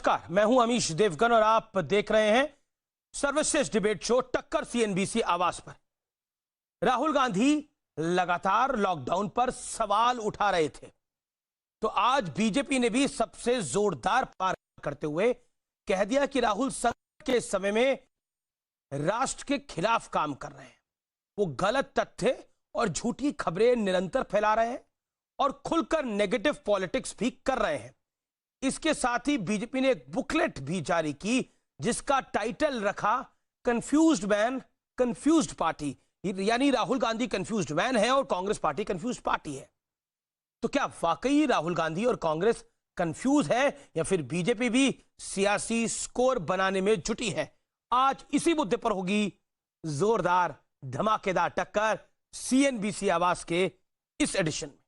नमस्कार, मैं हूं अमीश देवगन और आप देख रहे हैं सर्वश्रेष्ठ डिबेट शो टक्कर सीएनबीसी आवाज पर। राहुल गांधी लगातार लॉकडाउन पर सवाल उठा रहे थे, तो आज बीजेपी ने भी सबसे जोरदार पार करते हुए कह दिया कि राहुल संकट के समय में राष्ट्र के खिलाफ काम कर रहे हैं। वो गलत तथ्य और झूठी खबरें निरंतर फैला रहे हैं और खुलकर नेगेटिव पॉलिटिक्स भी कर रहे हैं। इसके साथ ही बीजेपी ने एक बुकलेट भी जारी की जिसका टाइटल रखा कंफ्यूज्ड मैन कंफ्यूज्ड पार्टी, यानी राहुल गांधी कंफ्यूज्ड मैन है और कांग्रेस पार्टी कंफ्यूज्ड पार्टी है। तो क्या वाकई राहुल गांधी और कांग्रेस कंफ्यूज है या फिर बीजेपी भी सियासी स्कोर बनाने में जुटी है? आज इसी मुद्दे पर होगी जोरदार धमाकेदार टक्कर सीएनबीसी आवाज के इस एडिशन में,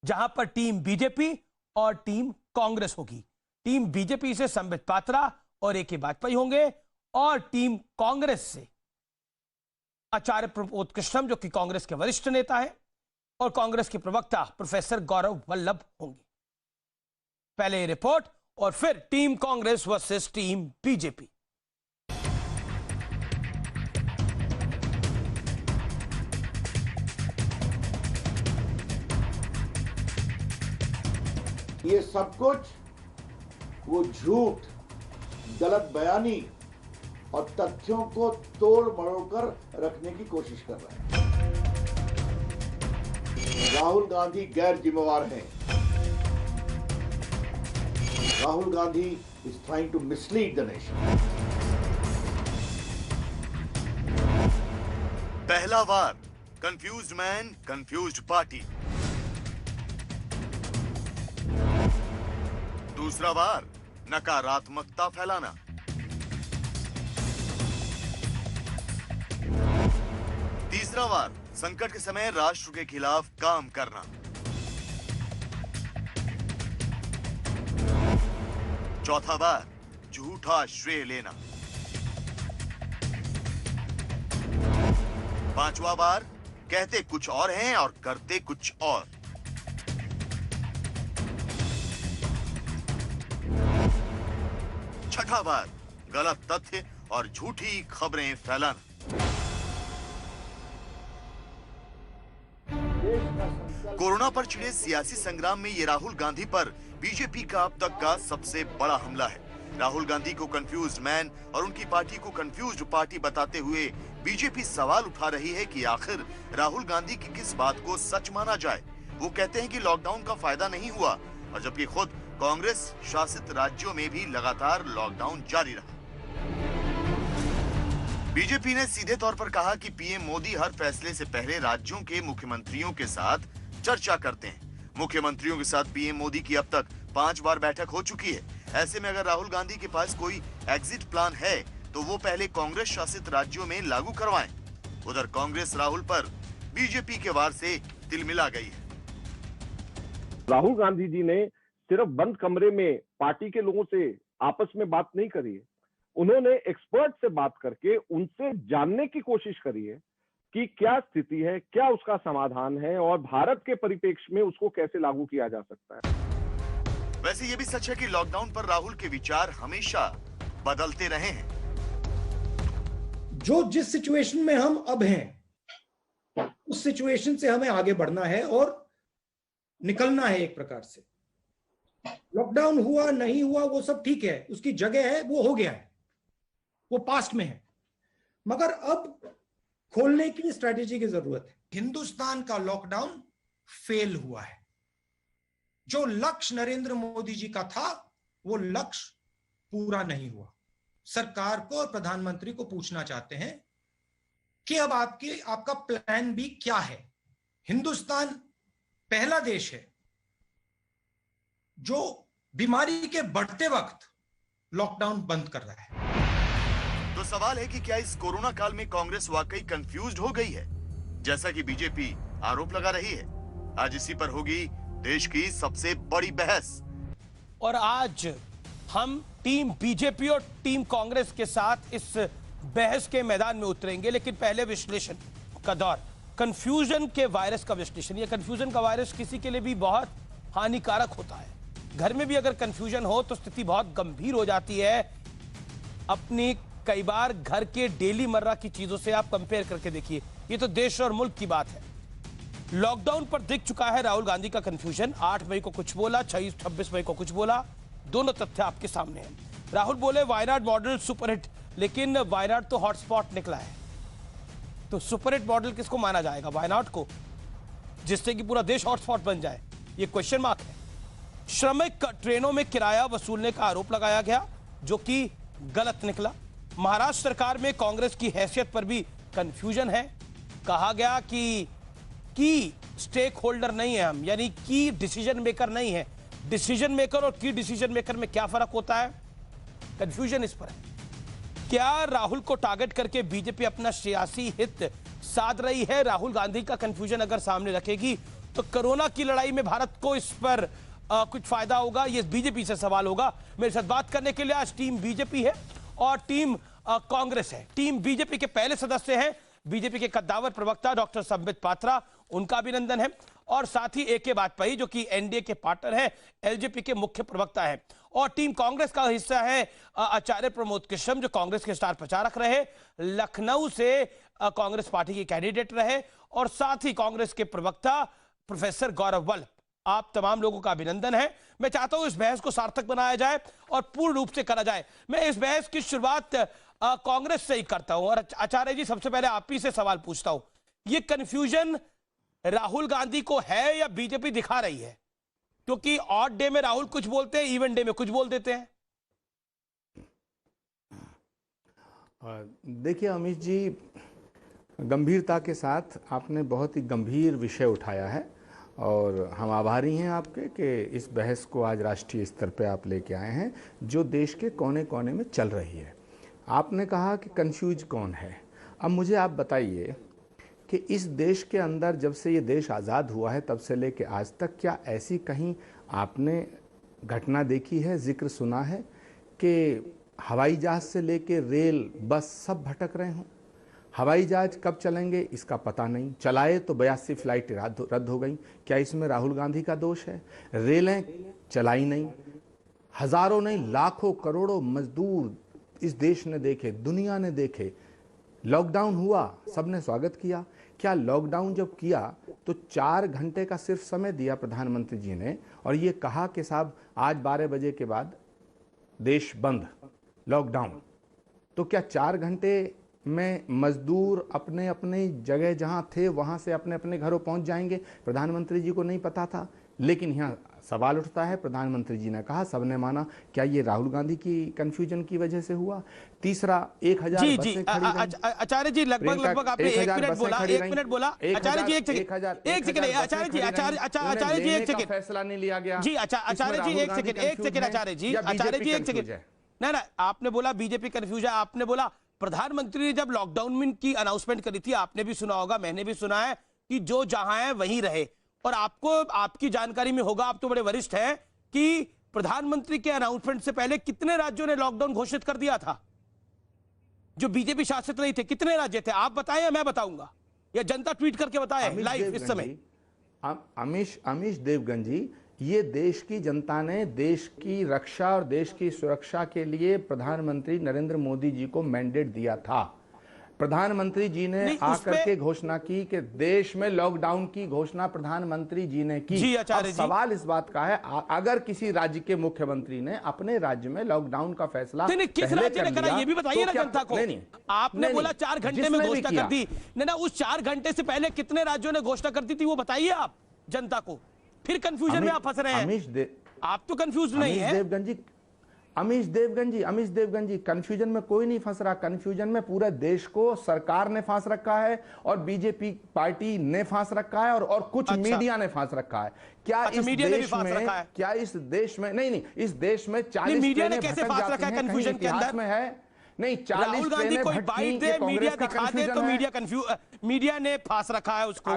जहां पर टीम बीजेपी और टीम कांग्रेस होगी। टीम बीजेपी से संबित पात्रा और ए.के. वाजपेयी होंगे और टीम कांग्रेस से आचार्य प्रमोद कृष्णम, जो कि कांग्रेस के वरिष्ठ नेता हैं, और कांग्रेस के प्रवक्ता प्रोफेसर गौरव वल्लभ होंगे। पहले रिपोर्ट और फिर team Congress versus team BJP. ये सब कुछ वो झूठ, गलत बयानी और तथ्यों को तोड़ मरोड़ कर रखने की कोशिश कर रहे हैं। राहुल गांधी गैर जिम्मेवार हैं। Rahul Gandhi is trying to mislead the nation. पहला वार, कंफ्यूज्ड मैन कंफ्यूज्ड पार्टी। दूसरा वार, नकारात्मकता फैलाना। तीसरा वार, संकट के समय राष्ट्र के खिलाफ काम करना। चौथा वार, झूठा श्रेय लेना। पांचवा वार, कहते कुछ और हैं और करते कुछ और। छठा वार, गलत तथ्य और झूठी खबरें फैलाना। कोरोना पर छिड़े सियासी संग्राम में ये राहुल गांधी पर बीजेपी का अब तक का सबसे बड़ा हमला है। राहुल गांधी को कंफ्यूज्ड मैन और उनकी पार्टी को कंफ्यूज्ड पार्टी बताते हुए बीजेपी सवाल उठा रही है कि आखिर राहुल गांधी की किस बात को सच माना जाए। वो कहते हैं कि लॉकडाउन का फायदा नहीं हुआ, और जबकि खुद कांग्रेस शासित राज्यों में भी लगातार लॉकडाउन जारी रहा। बीजेपी ने सीधे तौर पर कहा कि पीएम मोदी हर फैसले से पहले राज्यों के मुख्यमंत्रियों के साथ चर्चा करते हैं। मुख्यमंत्रियों के साथ पीएम मोदी की अब तक 5 बार बैठक हो चुकी है। ऐसे में अगर राहुल गांधी के पास कोई एग्जिट प्लान है तो वो पहले कांग्रेस शासित राज्यों में लागू करवाएं। उधर कांग्रेस राहुल पर बीजेपी के वार से तिलमिला गई है। राहुल गांधी जी ने सिर्फ बंद कमरे में पार्टी के लोगों से आपस में बात नहीं करी है, उन्होंने एक्सपर्ट से बात करके उनसे जानने की कोशिश करी है कि क्या स्थिति है, क्या उसका समाधान है और भारत के परिप्रेक्ष्य में उसको कैसे लागू किया जा सकता है। वैसे ये भी सच है कि लॉकडाउन पर राहुल के विचार हमेशा बदलते रहे हैं। जो जिस सिचुएशन में हम अब हैं, उस सिचुएशन से हमें आगे बढ़ना है और निकलना है। एक प्रकार से लॉकडाउन हुआ नहीं हुआ वो सब ठीक है, उसकी जगह है, वो हो गया है, वो पास्ट में है, मगर अब खोलने की स्ट्रेटेजी की जरूरत है। हिंदुस्तान का लॉकडाउन फेल हुआ है। जो लक्ष्य नरेंद्र मोदी जी का था वो लक्ष्य पूरा नहीं हुआ। सरकार को और प्रधानमंत्री को पूछना चाहते हैं कि अब आपका प्लान बी क्या है। हिंदुस्तान पहला देश है जो बीमारी के बढ़ते वक्त लॉकडाउन बंद कर रहा है। तो सवाल है कि क्या इस कोरोना काल में कांग्रेस वाकई कंफ्यूज्ड हो गई है, जैसा कि बीजेपी आरोप लगा रही है? आज इसी पर होगी देश की सबसे बड़ी बहस। और आज हम टीम बीजेपी और टीम कांग्रेस के साथ इस बहस के मैदान में उतरेंगे, लेकिन पहले विश्लेषण का दौर। कंफ्यूजन के वायरस का विश्लेषण। यह कंफ्यूजन का वायरस किसी के लिए भी बहुत हानिकारक होता है। घर में भी अगर कंफ्यूजन हो तो स्थिति बहुत गंभीर हो जाती है। अपनी कई बार घर के डेली मर्रा की चीजों से आप कंपेयर करके देखिए, ये तो देश और मुल्क की बात है। लॉकडाउन पर दिख चुका है राहुल गांधी का कंफ्यूजन। 8 मई को कुछ बोला, 26 मई को कुछ बोला, दोनों तथ्य आपके सामने हैं। राहुल बोले वायनाड मॉडल सुपरहिट, लेकिन वायनाड तो हॉटस्पॉट निकला है, तो सुपरहिट मॉडल किसको माना जाएगा? वायनाड को, जिससे कि पूरा देश हॉटस्पॉट बन जाए? ये क्वेश्चन मार्क है। श्रमिक ट्रेनों में किराया वसूलने का आरोप लगाया गया, जो कि गलत निकला। महाराष्ट्र सरकार में कांग्रेस की हैसियत पर भी कंफ्यूजन है। कहा गया कि स्टेक होल्डर नहीं है हम, यानी की डिसीजन मेकर नहीं है। डिसीजन मेकर और की डिसीजन मेकर में क्या फर्क होता है? कंफ्यूजन इस पर है। क्या राहुल को टारगेट करके बीजेपी अपना सियासी हित साध रही है? राहुल गांधी का कंफ्यूजन अगर सामने रखेगी तो कोरोना की लड़ाई में भारत को इस पर कुछ फायदा होगा, ये बीजेपी से सवाल होगा। मेरे साथ बात करने के लिए आज टीम बीजेपी है और टीम कांग्रेस है। टीम बीजेपी के पहले सदस्य हैं बीजेपी के कद्दावर प्रवक्ता डॉक्टर संबित पात्रा, उनका अभिनंदन है। और साथ ही AK वाजपेयी जो कि एनडीए के पार्टनर है, एलजेपी के मुख्य प्रवक्ता है। और टीम कांग्रेस का हिस्सा है आचार्य प्रमोद कृष्ण, जो कांग्रेस के स्टार प्रचारक रहे, लखनऊ से कांग्रेस पार्टी के कैंडिडेट रहे, और साथ ही कांग्रेस के प्रवक्ता प्रोफेसर गौरव वल्लभ। आप तमाम लोगों का अभिनंदन है। मैं चाहता हूं इस बहस को सार्थक बनाया जाए और पूर्ण रूप से करा जाए। मैं इस बहस की शुरुआत कांग्रेस से ही करता हूं और आचार्य जी सबसे पहले आप ही से सवाल पूछता हूं। ये कंफ्यूजन राहुल गांधी को है या बीजेपी दिखा रही है? क्योंकि ऑड डे में राहुल कुछ बोलते हैं, इवन डे में कुछ बोल देते हैं। देखिए अमित जी, गंभीरता के साथ आपने बहुत ही गंभीर विषय उठाया है और हम आभारी हैं आपके कि इस बहस को आज राष्ट्रीय स्तर पे आप लेके आए हैं, जो देश के कोने कोने में चल रही है। आपने कहा कि कंफ्यूज कौन है। अब मुझे आप बताइए कि इस देश के अंदर जब से ये देश आज़ाद हुआ है तब से लेके आज तक क्या ऐसी कहीं आपने घटना देखी है, जिक्र सुना है कि हवाई जहाज़ से लेके रेल, बस सब भटक रहे हों? हवाई जहाज कब चलेंगे इसका पता नहीं, चलाए तो 82 फ्लाइट रद्द हो गई। क्या इसमें राहुल गांधी का दोष है? रेलें चलाई नहीं, हजारों नहीं लाखों करोड़ों मजदूर इस देश ने देखे, दुनिया ने देखे। लॉकडाउन हुआ, सबने स्वागत किया। क्या लॉकडाउन जब किया तो 4 घंटे का सिर्फ समय दिया प्रधानमंत्री जी ने और ये कहा कि साहब आज 12 बजे के बाद देश बंद, लॉकडाउन। तो क्या 4 घंटे में मजदूर अपने अपने जगह जहां थे वहां से अपने अपने घरों पहुंच जाएंगे? प्रधानमंत्री जी को नहीं पता था, लेकिन यहाँ सवाल उठता है, प्रधानमंत्री जी ने कहा, सबने माना, क्या ये राहुल गांधी की कंफ्यूजन की वजह से हुआ? तीसरा, 1000 बसें खड़ी रहीं। आचार्य जी लगभग आपने 1 मिनट बोला, 1 मिनट बोला। आचार्य जी एक सेकंड, आचार्य जी 1 सेकंड, फैसला नहीं लिया गया जी। आचार्य जी 1 सेकंड, आचार्य जी 1 सेकंड। ना आपने बोला बीजेपी कंफ्यूज है, आपने बोला प्रधानमंत्री ने जब लॉकडाउन की अनाउंसमेंट करी थी, आपने भी सुना होगा, मैंने भी सुना है कि जो जहां है वहीं रहे। और आपको आपकी जानकारी में होगा, आप तो बड़े वरिष्ठ हैं, कि प्रधानमंत्री के अनाउंसमेंट से पहले कितने राज्यों ने लॉकडाउन घोषित कर दिया था जो बीजेपी शासित नहीं थे? कितने राज्य थे? आप बताएं या मैं बताऊंगा, या जनता ट्वीट करके बताए लाइव इस समय? अमीश देवगन जी, ये देश की जनता ने देश की रक्षा और देश की सुरक्षा के लिए प्रधानमंत्री नरेंद्र मोदी जी को मैंडेट दिया था। प्रधानमंत्री जी ने आकर के घोषणा की कि देश में लॉकडाउन की घोषणा प्रधानमंत्री जी ने की। अब सवाल इस बात का है, अगर किसी राज्य के मुख्यमंत्री ने अपने राज्य में लॉकडाउन का फैसला किस राज्य ने करा, ये भी बताइए ना जनता को। आपने बोला 4 घंटे में घोषणा कर दी, ना उस 4 घंटे से पहले कितने राज्यों ने घोषणा कर दी थी, वो बताइए आप जनता को। फिर कंफ्यूजन में आप फंस रहे हैं। आप तो कंफ्यूज नहीं है। अमीश देवगन जी, कंफ्यूजन में कोई नहीं फंस रहा। कंफ्यूजन में पूरे देश को सरकार ने फांस रखा है और बीजेपी पार्टी ने फांस रखा है और कुछ मीडिया ने फांस रखा है। क्या इस देश में नहीं, इस देश में 40 मीडिया ने कैसे फांस रखा है कंफ्यूजन के अंदर? में है नहीं, 40 राहुल गांधी कोई बाइट दे, मीडिया दिखा दे तो मीडिया ने फांस रखा है उसको।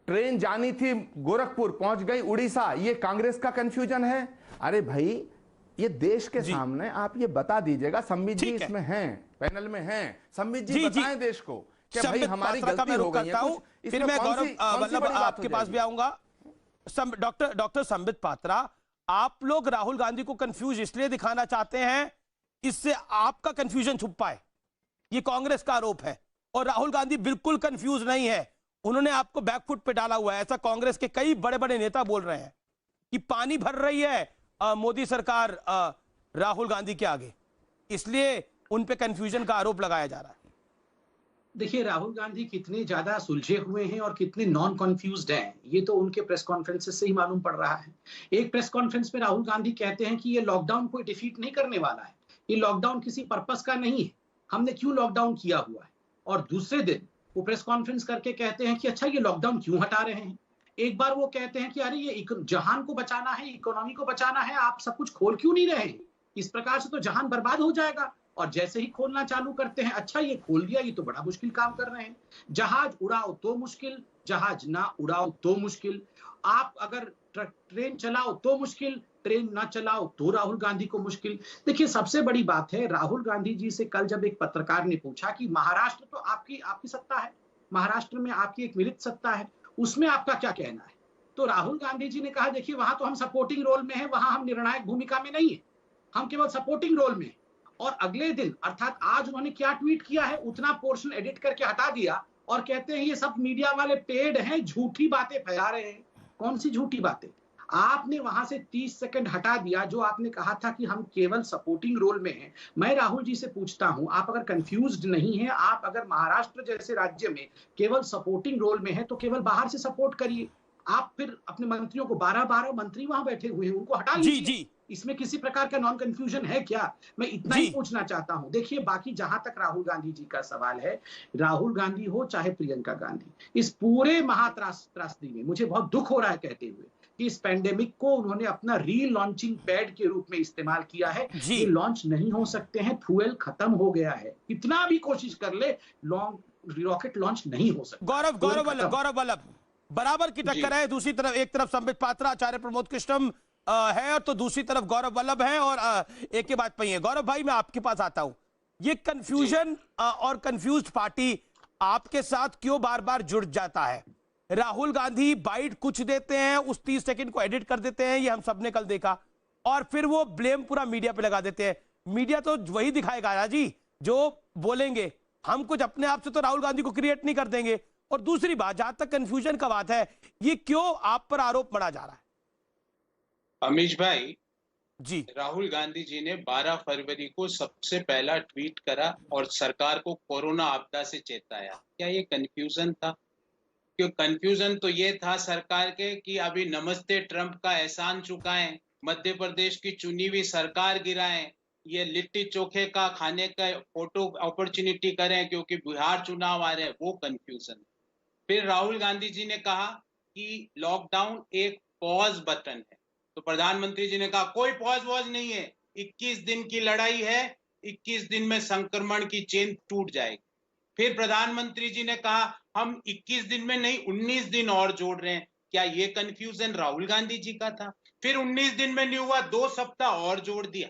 ट्रेन जानी थी गोरखपुर, पहुंच गई उड़ीसा, ये कांग्रेस का कंफ्यूजन है? अरे भाई, ये देश के सामने आप ये बता दीजिएगा। संबित जी इसमें हैं, पैनल में हैं, संबित जी बताएं देश को कि भाई हमारी गलती हो गई है। फिर मैं गौरव वल्लभ आपके पास भी आऊंगा। डॉक्टर संबित पात्रा, आप लोग राहुल गांधी को कंफ्यूज इसलिए दिखाना चाहते हैं, इससे आपका कंफ्यूजन छुप पाए, ये कांग्रेस का आरोप है। और राहुल गांधी बिल्कुल कंफ्यूज नहीं है, उन्होंने आपको बैकफुट पे डाला हुआ है। ऐसा कांग्रेस के कई बड़े बड़े नेता बोल रहे हैं कि पानी भर रही है मोदी सरकार राहुल गांधी के आगे, इसलिए उन पे कंफ्यूजन का आरोप लगाया जा रहा है। देखिए, राहुल गांधी कितने ज्यादा सुलझे हुए हैं और कितने नॉन कन्फ्यूज्ड हैं, ये तो उनके प्रेस कॉन्फ्रेंसेस से ही मालूम पड़ रहा है। एक प्रेस कॉन्फ्रेंस में राहुल गांधी कहते हैं कि ये लॉकडाउन कोई डिफीट नहीं करने वाला है, ये लॉकडाउन किसी पर्पस का नहीं है, हमने क्यों लॉकडाउन किया हुआ है। और दूसरे दिन वो प्रेस कॉन्फ्रेंस करके कहते हैं कि अच्छा ये लॉकडाउन क्यों हटा रहे हैं। एक बार वो कहते हैं कि अरे ये जहान को बचाना है, इकोनॉमी को बचाना है, आप सब कुछ खोल क्यों नहीं रहे, इस प्रकार से तो जहान बर्बाद हो जाएगा। और जैसे ही खोलना चालू करते हैं, अच्छा ये खोल दिया, ये तो बड़ा मुश्किल काम कर रहे हैं। जहाज उड़ाओ तो मुश्किल, जहाज ना उड़ाओ तो मुश्किल, आप अगर ट्रेन चलाओ तो मुश्किल, ट्रेन ना चलाओ तो राहुल गांधी को मुश्किल। देखिए, सबसे बड़ी बात है, राहुल गांधी जी से कल जब एक पत्रकार ने पूछा कि महाराष्ट्र तो आपकी सत्ता है, महाराष्ट्र में आपकी एक मिलित सत्ता है, उसमें आपका क्या कहना है। तो राहुल गांधी जी ने कहा, देखिए वहां तो हम सपोर्टिंग रोल में है, वहां हम निर्णायक भूमिका में नहीं है, हम केवल सपोर्टिंग रोल में। और अगले दिन अर्थात आज उन्होंने क्या ट्वीट किया है, उतना पोर्शन एडिट करके हटा दिया और कहते हैं ये सब मीडिया वाले पेड हैं, झूठी बातें फैला रहे हैं। कौन सी झूठी बातें? आपने वहां से 30 सेकंड हटा दिया, जो आपने कहा था कि हम केवल सपोर्टिंग रोल में हैं। मैं राहुल जी से पूछता हूं, आप अगर कंफ्यूज्ड नहीं हैं, आप अगर महाराष्ट्र जैसे राज्य में केवल सपोर्टिंग रोल में हैं, तो केवल बाहर से सपोर्ट करिए। आप फिर अपने मंत्रियों को 12 मंत्री वहां बैठे हुए हैं, उनको हटा लीजिए। इसमें किसी प्रकार का नॉन कंफ्यूजन है क्या? मैं इतना ही पूछना चाहता हूं। देखिए, बाकी जहां तक राहुल गांधी जी का सवाल है, राहुल गांधी हो चाहे प्रियंका गांधी, इस पूरे महात्रासदी में मुझे बहुत दुख हो रहा है कहते हुए कि इस पेंडेमिक को उन्होंने अपना री-लॉन्चिंग पैड के रूप में इस्तेमाल किया है। ये लॉन्च नहीं हो सकते हैं, फ्यूल खत्म हो गया है, कितना भी कोशिश कर ले रॉकेट लॉन्च नहीं हो सकता। गौरव वल्लभ बराबर की टक्कर है। दूसरी तरफ, एक तरफ संबित पात्रा, आचार्य प्रमोद कृष्णम है, और तो दूसरी तरफ गौरव वल्लभ है, और एक के बाद पे है। गौरव भाई, मैं आपके पास आता हूं, ये कंफ्यूजन और कंफ्यूज्ड पार्टी आपके साथ क्यों बार बार जुड़ जाता है? राहुल गांधी बाइट कुछ देते हैं, उस 30 सेकंड को एडिट कर देते हैं, ये हम सबने कल देखा, और फिर वो ब्लेम पूरा मीडिया पे लगा देते हैं। मीडिया तो वही दिखाएगा ना जी जो बोलेंगे, हम कुछ अपने आप से तो राहुल गांधी को क्रिएट नहीं कर देंगे। और दूसरी बात, जहां तक कंफ्यूजन का बात है, ये क्यों आप पर आरोप मढ़ा जा रहा है? अमीश भाई जी, राहुल गांधी जी ने 12 फरवरी को सबसे पहला ट्वीट करा और सरकार को कोरोना आपदा से चेताया। क्या ये कंफ्यूजन था? क्यों कंफ्यूजन तो ये था सरकार के कि अभी नमस्ते ट्रंप का एहसान चुकाएं, मध्य प्रदेश की चुनी हुई सरकार गिराएं, ये लिट्टी चोखे का खाने का फोटो अपॉर्चुनिटी करें क्योंकि बिहार चुनाव आ रहे हैं, वो कंफ्यूजन। फिर राहुल गांधी जी ने कहा कि लॉकडाउन एक पॉज बटन है, तो प्रधानमंत्री जी ने कहा कोई पॉज वॉज नहीं है, 21 दिन की लड़ाई है, 21 दिन में संक्रमण की चेन टूट जाएगी। फिर प्रधानमंत्री जी ने कहा हम 21 दिन में नहीं 19 दिन और जोड़ रहे हैं। क्या ये कंफ्यूजन राहुल गांधी जी का था? फिर 19 दिन में नहीं हुआ, 2 सप्ताह और जोड़ दिया।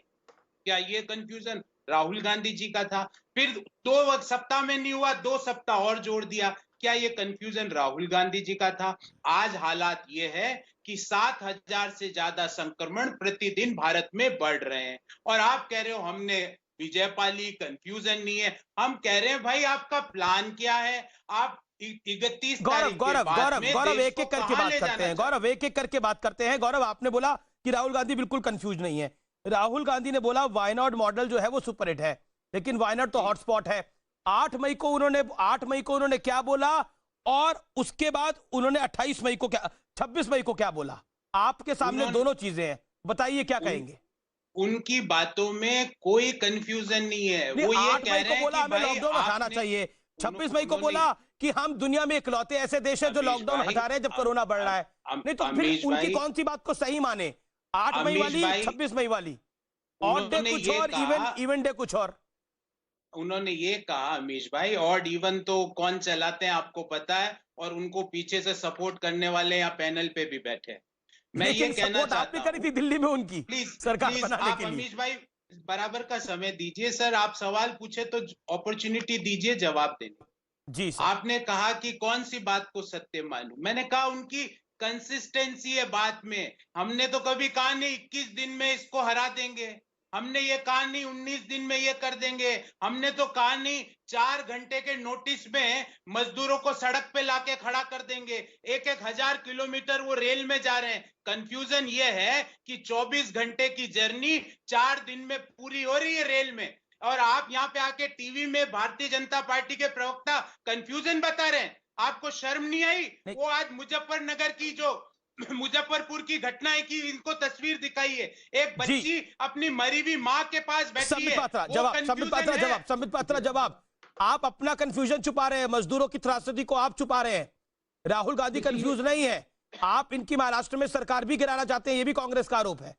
क्या ये कंफ्यूजन राहुल गांधी जी का था? फिर 2 सप्ताह में नहीं हुआ, 2 सप्ताह और जोड़ दिया। क्या ये कंफ्यूजन राहुल गांधी जी का था? आज हालात ये है कि 7,000 से ज्यादा संक्रमण प्रतिदिन भारत में बढ़ रहे हैं, और आप कह रहे हो हमने विजय पाली, कंफ्यूजन नहीं है। हम कह रहे हैं भाई आपका प्लान क्या है? आप 31 गौरव एक एक करके बात करते हैं। गौरव एक एक करके बात करते हैं। गौरव, आपने बोला कि राहुल गांधी बिल्कुल कंफ्यूज नहीं है। राहुल गांधी ने बोला वायनाड मॉडल जो है वो सुपरहिट है, लेकिन वायनाड तो हॉटस्पॉट है। 8 मई को उन्होंने क्या बोला, और उसके बाद उन्होंने 26 मई को क्या बोला? आपके सामने दोनों चीजें हैं, बताइए क्या कहेंगे? उनकी बातों में कोई कंफ्यूजन नहीं है। वो ये कह रहे हैं कि हमें लॉकडाउन हटाना चाहिए। 26 मई को बोला कि हम दुनिया में इकलौते ऐसे देश हैं जो लॉकडाउन हटा रहे हैं जब कोरोना बढ़ रहा है। नहीं तो फिर उनकी कौन सी बात को सही माने? 8 मई वाली, 26 मई वाली, ऑड डे कुछ और, इवन डे कुछ और। उन्होंने ये कहा अमीश भाई, ऑड इवन तो कौन चलाते हैं आपको पता है, और उनको पीछे से सपोर्ट करने वाले यहाँ पैनल पे भी बैठे हैं। मैं ये कहना चाहता हूँ, करी थी दिल्ली में उनकी सरकार बनाने के लिए। अमीश भाई बराबर का समय दीजिए सर, आप सवाल पूछे तो अपॉर्चुनिटी दीजिए जवाब देने। जी सर। आपने कहा कि कौन सी बात को सत्य मानूं, मैंने कहा उनकी कंसिस्टेंसी है बात में। हमने तो कभी कहा नहीं 21 दिन में इसको हरा देंगे, हमने ये कहा नहीं 19 दिन में ये कर देंगे, हमने तो कहा नहीं 4 घंटे के नोटिस में मजदूरों को सड़क पे लाके खड़ा कर देंगे। 1,000 किलोमीटर वो रेल में जा रहे हैं। कंफ्यूजन ये है कि 24 घंटे की जर्नी 4 दिन में पूरी हो रही है रेल में, और आप यहाँ पे आके टीवी में भारतीय जनता पार्टी के प्रवक्ता कंफ्यूजन बता रहे हैं। आपको शर्म नहीं आई? वो आज मुजफ्फरनगर की जो मुजफ्फरपुर की घटनाएं की इनको तस्वीर दिखाई है, एक बच्ची अपनी मरी हुई माँ के पास बैठी है। संबित पात्रा जवाब। आप अपना कंफ्यूजन छुपा रहे हैं, मजदूरों की त्रासदी को आप छुपा रहे हैं। राहुल गांधी कंफ्यूज नहीं है। आप इनकी महाराष्ट्र में सरकार भी गिराना चाहते हैं, ये भी कांग्रेस का आरोप है।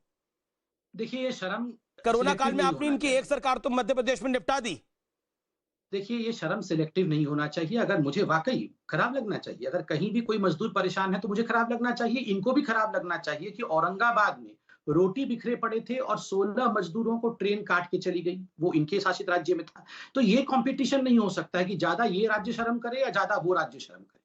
देखिए ये शर्म, कोरोना काल में आपने इनकी एक सरकार तो मध्य प्रदेश में निपटा दी। देखिए ये शर्म सिलेक्टिव नहीं होना चाहिए। अगर मुझे वाकई खराब लगना चाहिए, अगर कहीं भी कोई मजदूर परेशान है तो मुझे खराब लगना चाहिए, इनको भी खराब लगना चाहिए कि औरंगाबाद में रोटी बिखरे पड़े थे और 16 मजदूरों को ट्रेन काट के चली गई, वो इनके शासित राज्य में था। तो ये कंपटीशन नहीं हो सकता है कि ज्यादा ये राज्य शर्म करे या ज्यादा वो राज्य शर्म करे।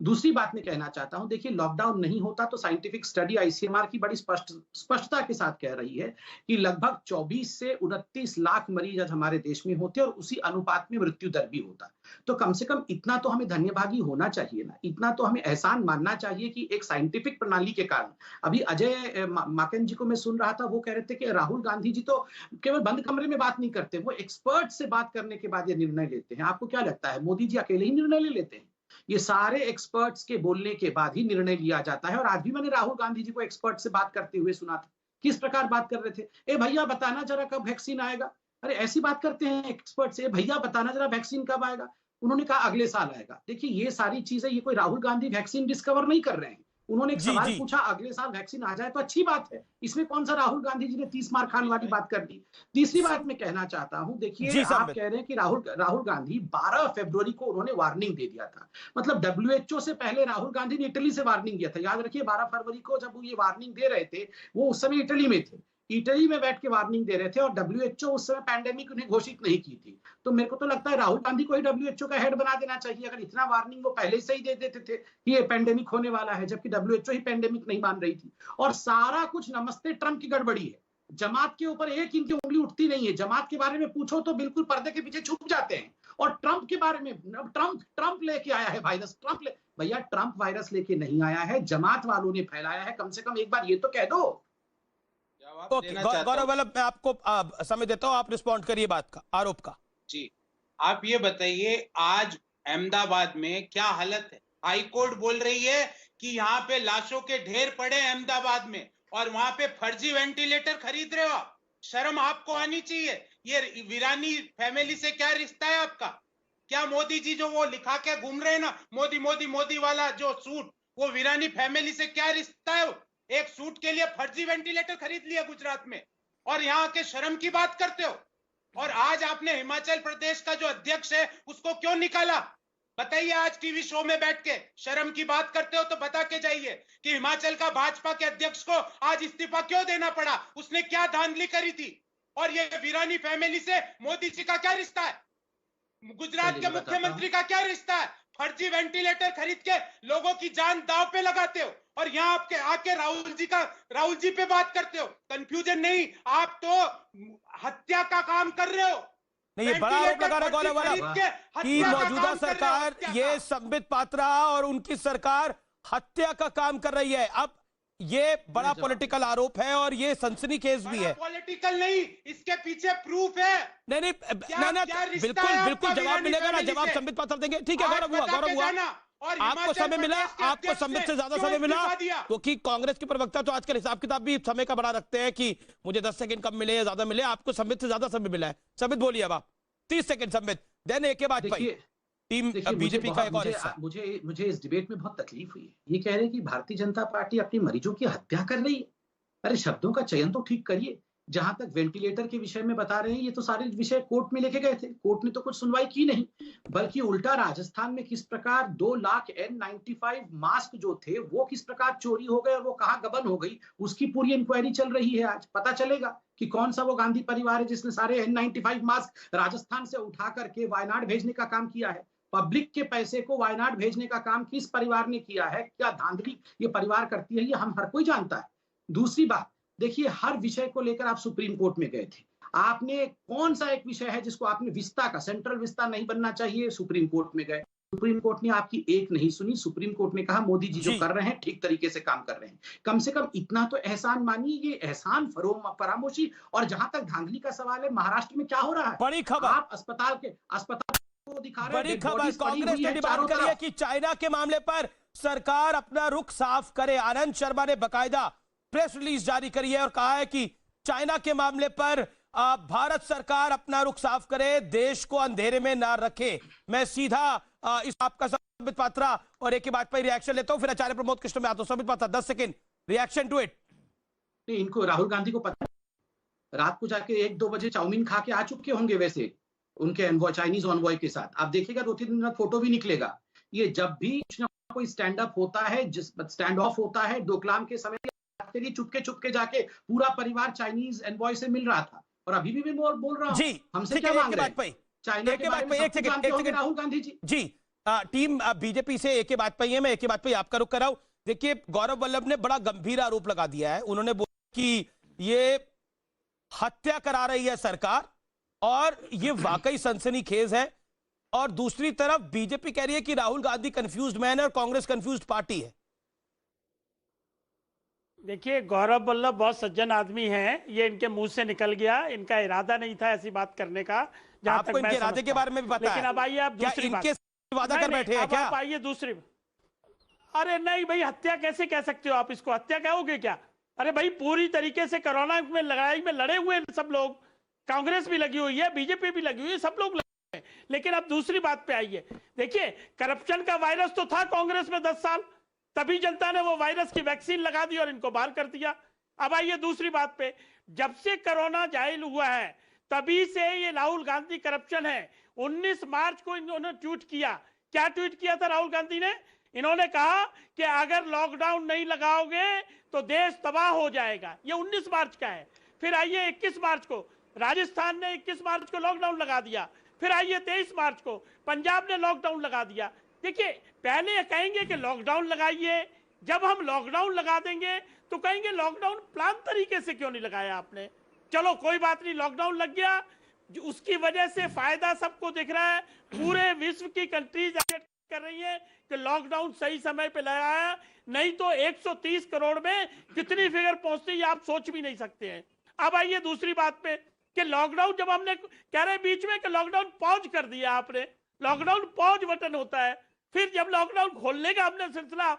दूसरी बात मैं कहना चाहता हूं, देखिए लॉकडाउन नहीं होता तो साइंटिफिक स्टडी आईसीएमआर की बड़ी स्पष्टता के साथ कह रही है कि लगभग 24 से 29 लाख मरीज आज हमारे देश में होते और उसी अनुपात में मृत्यु दर भी होता। तो कम से कम इतना तो हमें धन्यभागी होना चाहिए ना, इतना तो हमें एहसान मानना चाहिए कि एक साइंटिफिक प्रणाली के कारण। अभी अजय माकन जी को मैं सुन रहा था, वो कह रहे थे कि राहुल गांधी जी तो केवल बंद कमरे में बात नहीं करते, वो एक्सपर्ट से बात करने के बाद ये निर्णय लेते हैं। आपको क्या लगता है मोदी जी अकेले ही निर्णय ले लेते हैं? ये सारे एक्सपर्ट्स के बोलने के बाद ही निर्णय लिया जाता है। और आज भी मैंने राहुल गांधी जी को एक्सपर्ट से बात करते हुए सुना था। किस प्रकार बात कर रहे थे? ए भैया बताना जरा कब वैक्सीन आएगा। अरे ऐसी बात करते हैं एक्सपर्ट से, भैया बताना जरा वैक्सीन कब आएगा। उन्होंने कहा अगले साल आएगा। देखिए ये सारी चीजें, ये कोई राहुल गांधी वैक्सीन डिस्कवर नहीं कर रहे हैं। उन्होंने एक सवाल पूछा, अगले साल वैक्सीन आ जाए तो अच्छी बात है, इसमें कौन सा राहुल गांधी जी ने 30 मार खाने वाली बात कर दी। तीसरी बात मैं कहना चाहता हूं, देखिए आप कह रहे हैं कि राहुल गांधी 12 फरवरी को उन्होंने वार्निंग दे दिया था। मतलब WHO से पहले राहुल गांधी ने इटली से वार्निंग दिया था। याद रखिए 12 फरवरी को जब वो ये वार्निंग दे रहे थे, वो उस समय इटली में थे, इटली में बैठ के वार्निंग दे रहे थे और WHO उस समय पैंडेमिक उन्हें घोषित नहीं की थी। तो मेरे को तो लगता है राहुल गांधी को ही WHO का हेड बना देना चाहिए। अगर इतना वार्निंग वो पहले से ही दे देते थे कि ये पैंडेमिक होने वाला है, जबकि WHO ही पैंडेमिक नहीं मान रही थी। और सारा कुछ नमस्ते ट्रंप की गड़बड़ी है। जमात के ऊपर एक इनकी उंगली उठती नहीं है। जमात के बारे में पूछो तो बिल्कुल पर्दे के पीछे छुप जाते हैं। और ट्रंप के बारे में, ट्रंप लेके आया है वायरस, भैया ट्रंप वायरस लेके नहीं आया है, जमात वालों ने फैलाया है। कम से कम एक बार ये तो कह दो। गौरव वल्लभ, मैं आपको समय देता हूं, आप रिस्पॉन्ड करिए बात का, आरोप का। जी आप ये बताइए, आज अहमदाबाद में क्या हालत है? हाई कोर्ट बोल रही है कि यहाँ पे लाशों के ढेर पड़े अहमदाबाद में और वहां पे फर्जी वेंटिलेटर खरीद रहे हो। शर्म आपको आनी चाहिए। ये वीरानी फैमिली से क्या रिश्ता है आपका? क्या मोदी जी जो वो लिखा के घूम रहे हैं ना, मोदी मोदी मोदी वाला जो सूट, वो वीरानी फैमिली से क्या रिश्ता है? एक सूट के लिए फर्जी वेंटिलेटर खरीद लिया गुजरात में और यहाँ के शर्म की बात करते हो। और आज आपने हिमाचल प्रदेश का जो अध्यक्ष है उसको क्यों निकाला? बताइए। आज टीवी शो में बैठ के शर्म की बात करते हो तो बता के जाइए कि हिमाचल का भाजपा के अध्यक्ष को आज इस्तीफा क्यों देना पड़ा, उसने क्या धांधली करी थी? और ये वीरानी फैमिली से मोदी जी का क्या रिश्ता है? गुजरात के मुख्यमंत्री का क्या रिश्ता है? फर्जी वेंटिलेटर खरीद के लोगों की जान दांव पे लगाते हो और यहाँ आपके आके राहुल जी पे बात करते हो। कंफ्यूजन नहीं, आप तो हत्या का काम कर रहे हो। नहीं, ये बड़ा आरोप लगा रहा है गौरव वल्लभ कि मौजूदा सरकार, ये संबित पात्रा और उनकी सरकार हत्या का काम कर रही है। अब ये बड़ा पॉलिटिकल आरोप है और ये सनसनीखेज भी है। पॉलिटिकल नहीं, इसके पीछे प्रूफ है। नहीं, बिल्कुल जवाब मिलेगा ना, जवाब संबित पात्रा देंगे। ठीक है, गौरव हुआ, आपको समय मिला, आपको संबित से ज्यादा समय मिला, क्योंकि कांग्रेस के प्रवक्ता तो आजकल हिसाब किताब भी समय का बड़ा रखते हैं कि मुझे 10 सेकंड कम मिले या ज्यादा मिले। आपको संबित से ज्यादा समय मिला है। संबित बोलिए अब आप 30 सेकंड संबित, देन एक के बाद टीम बीजेपी का एक और हिस्सा। मुझे इस डिबेट में बहुत तकलीफ हुई है। ये कह रहे हैं कि भारतीय जनता पार्टी अपनी मरीजों की हत्या कर रही है। अरे शब्दों का चयन तो ठीक करिए। जहां तक वेंटिलेटर के विषय में बता रहे हैं, ये तो सारे विषय कोर्ट में लेके गए थे, कोर्ट ने तो कुछ सुनवाई की नहीं, बल्कि उल्टा राजस्थान में किस प्रकार 2 लाख N95 मास्क जो थे वो किस प्रकार चोरी हो गए और वो कहां गबन हो गई, उसकी पूरी इंक्वायरी चल रही है। आज पता चलेगा कि कौन सा वो गांधी परिवार है जिसने सारे N95 मास्क राजस्थान से उठा करके वायनाड भेजने का काम किया है। पब्लिक के पैसे को वायनाड भेजने का काम किस परिवार ने किया है, क्या धांधली ये परिवार करती है, ये हम हर कोई जानता है। दूसरी बात, देखिए हर विषय को लेकर आप सुप्रीम कोर्ट में गए थे, आपने कौन सा एक विषय है जिसको आपने विस्ता का सेंट्रल विस्ता नहीं बनना चाहिए, सुप्रीम कोर्ट में गए, सुप्रीम कोर्ट ने आपकी एक नहीं सुनी। सुप्रीम कोर्ट ने कहा मोदी जी जो कर रहे हैं ठीक तरीके से काम कर रहे हैं। कम से कम इतना तो एहसान मानिए, ये एहसान फरामोशी। और जहां तक धांधली का सवाल है, महाराष्ट्र में क्या हो रहा है, बड़ी खबर, आप अस्पताल को दिखा रहे हैं, बड़ी खबर, कांग्रेस ने डिमांड करी है कि चाइना के मामले पर सरकार अपना रुख साफ करे। आनंद शर्मा ने बकायदा प्रेस रिलीज जारी करी है और कहा है कि चाइना के मामले पर भारत सरकार अपना रुख साफ करे, देश को अंधेरे में ना रखे। मैं सीधा इस आपका संबित पात्रा और एक के बाद पर रिएक्शन लेता हूं, फिर आचार्य प्रमोद कृष्ण में आता हूं। Sambit Patra 10 second reaction to it. नहीं, इनको राहुल गांधी को पता, रात को जाके 1-2 बजे चाउमीन खा के आ चुके होंगे वैसे उनके एनवॉय, चाइनीज एनवॉय के साथ। आप देखिएगा 2-3 दिन में फोटो भी निकलेगा। ये जब भी कुछ ना कोई स्टैंड अप होता है, स्टैंड ऑफ होता है, डोकलाम के समय चुपके जाके पूरा परिवार चाइनीज एनवॉय से मिल रहा था। और अभी भी मैं बोल रहा हूं, हमसे क्या मांग रहे हैं? चाइना के बारे में सब कुछ जानते होंगे राहुल गांधी जी। टीम बीजेपी से एक के बाद पे है, मैं एक के बाद पे आपका रुख कराऊं। देखिए गौरव वल्लभ ने बड़ा गंभीर आरोप लगा दिया है। उन्होंने बोला कि ये हत्या करा रही है सरकार और ये वाकई सनसनीखेज है। और दूसरी तरफ बीजेपी कह रही है कि राहुल गांधी कंफ्यूज्ड मैन है और कांग्रेस कंफ्यूज्ड पार्टी है। देखिए गौरव वल्लभ बहुत सज्जन आदमी हैं, ये इनके मुंह से निकल गया, इनका इरादा नहीं था ऐसी बात करने का। आपको इनके इरादे के बारे में भी पता है, लेकिन अब आइए आप दूसरी बात, वादा कर बैठे हैं क्या? आप आइए दूसरी। अरे नहीं भाई, हत्या कैसे कह सकते हो आप इसको, हत्या कहोगे क्या? अरे भाई पूरी तरीके से कोरोना में लड़ाई में लड़े हुए सब लोग, कांग्रेस भी लगी हुई है, बीजेपी भी लगी हुई है, सब लोग लगे हैं। लेकिन अब दूसरी बात पे आइए। देखिए करप्शन का वायरस तो था कांग्रेस में 10 साल, तभी जनता ने वो वायरस की वैक्सीन लगा दी और इनको बाहर कर दिया। अब आइए दूसरी बात पे, जब से कोरोना जाहिर हुआ है तभी से ये राहुल गांधी करप्शन है। 19 मार्च को इन्होंने ट्वीट किया, क्या ट्वीट किया था राहुल गांधी ने? इन्होंने कहा कि अगर लॉकडाउन नहीं लगाओगे तो देश तबाह हो जाएगा। ये 19 मार्च का है। फिर आइए 21 मार्च को राजस्थान ने 21 मार्च को लॉकडाउन लगा दिया। फिर आइए 23 मार्च को पंजाब ने लॉकडाउन लगा दिया। देखिए पहले कहेंगे कि लॉकडाउन लगाइए, जब हम लॉकडाउन लगा देंगे तो कहेंगे लॉकडाउन प्लान तरीके से क्यों नहीं लगाया आपने। चलो कोई बात नहीं, लॉकडाउन लग गया, उसकी वजह से फायदा सबको दिख रहा है। पूरे विश्व की कंट्रीज कर रही है कि लॉकडाउन सही समय पे लगाया, नहीं तो 130 करोड़ में कितनी फिगर पहुंचती है आप सोच भी नहीं सकते हैं। अब आइए दूसरी बात पे कि लॉकडाउन जब हमने कह रहे बीच में कि लॉकडाउन पॉज कर दिया आपने, लॉकडाउन पॉज बटन होता है। फिर जब लॉकडाउन खोलने का हमने सिलसिला